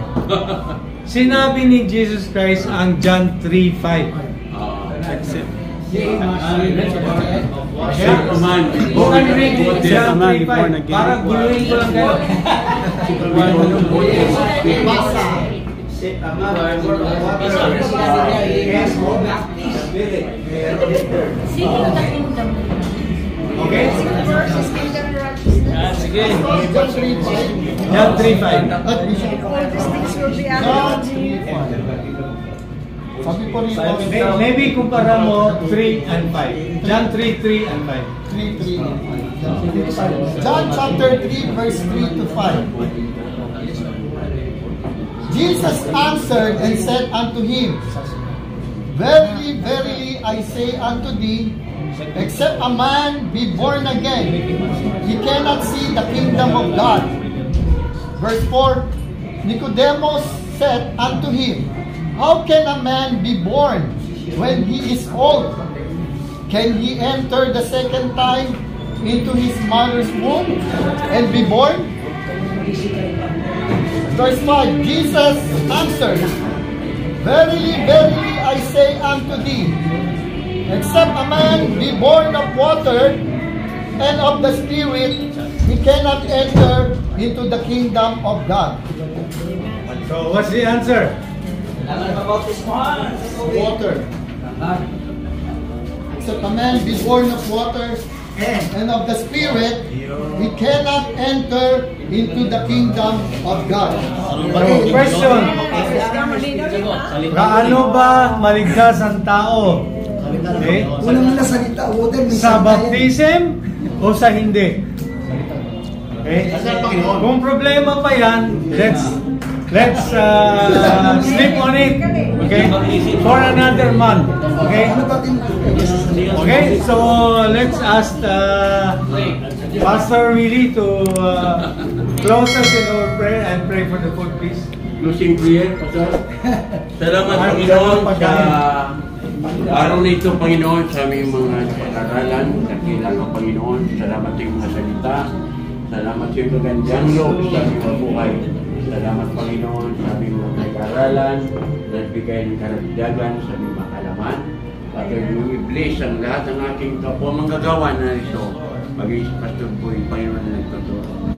Speaker 1: sinabi ni Jesus Christ ang John 3:5? Bukan read John 3:5. Para guluhin ko lang kayo. Okay? Sige. John 3:5.
Speaker 12: Sabi po rin,
Speaker 1: Maybe kumpara mo 3 and 5. John 3:3 and 5.
Speaker 12: 3:3 and 5. John chapter 3 verse 3 to 5. Jesus answered and said unto him, Verily, verily, I say unto thee, except a man be born again, he cannot see the kingdom of God. Verse 4, Nicodemus said unto him, How can a man be born when he is old? Can he enter the second time into his mother's womb and be born? Verse 5, Jesus answered, Verily, verily, I say unto thee, except a man be born of water and of the Spirit, he cannot enter into the kingdom of God.
Speaker 1: So, what's the answer?
Speaker 12: Water. Except a man be born of water and of the Spirit, he cannot enter into the kingdom of God.
Speaker 1: Question. Gaano ba maligtas ang tao? Okay?
Speaker 18: Unang nasalita, water.
Speaker 1: Sa baptism o sa hindi? Okay? Kung problema pa yan, let's sleep on it. Okay? For another month. Okay? Okay? So let's ask Pastor Willie to close us in our prayer and pray for the food, please.
Speaker 4: Closing prayer, Pastor. Salamat, Panginoon, sa araw na ito, Panginoon, sa aming mga pag-aralan. Dakila ka, Panginoon. Salamat sa iyong mga salita. Salamat sa iyong magandang loob sa aming mga buhay. Salamat, Panginoon, sa aming mga pag-aralan. Nagbigay ng karagdagan sa aming mga kalaman. At yung i-bless ang lahat ng aking kapwa manggagawa na ito. Maging si Pastor Boy, Panginoon na nagtuturo.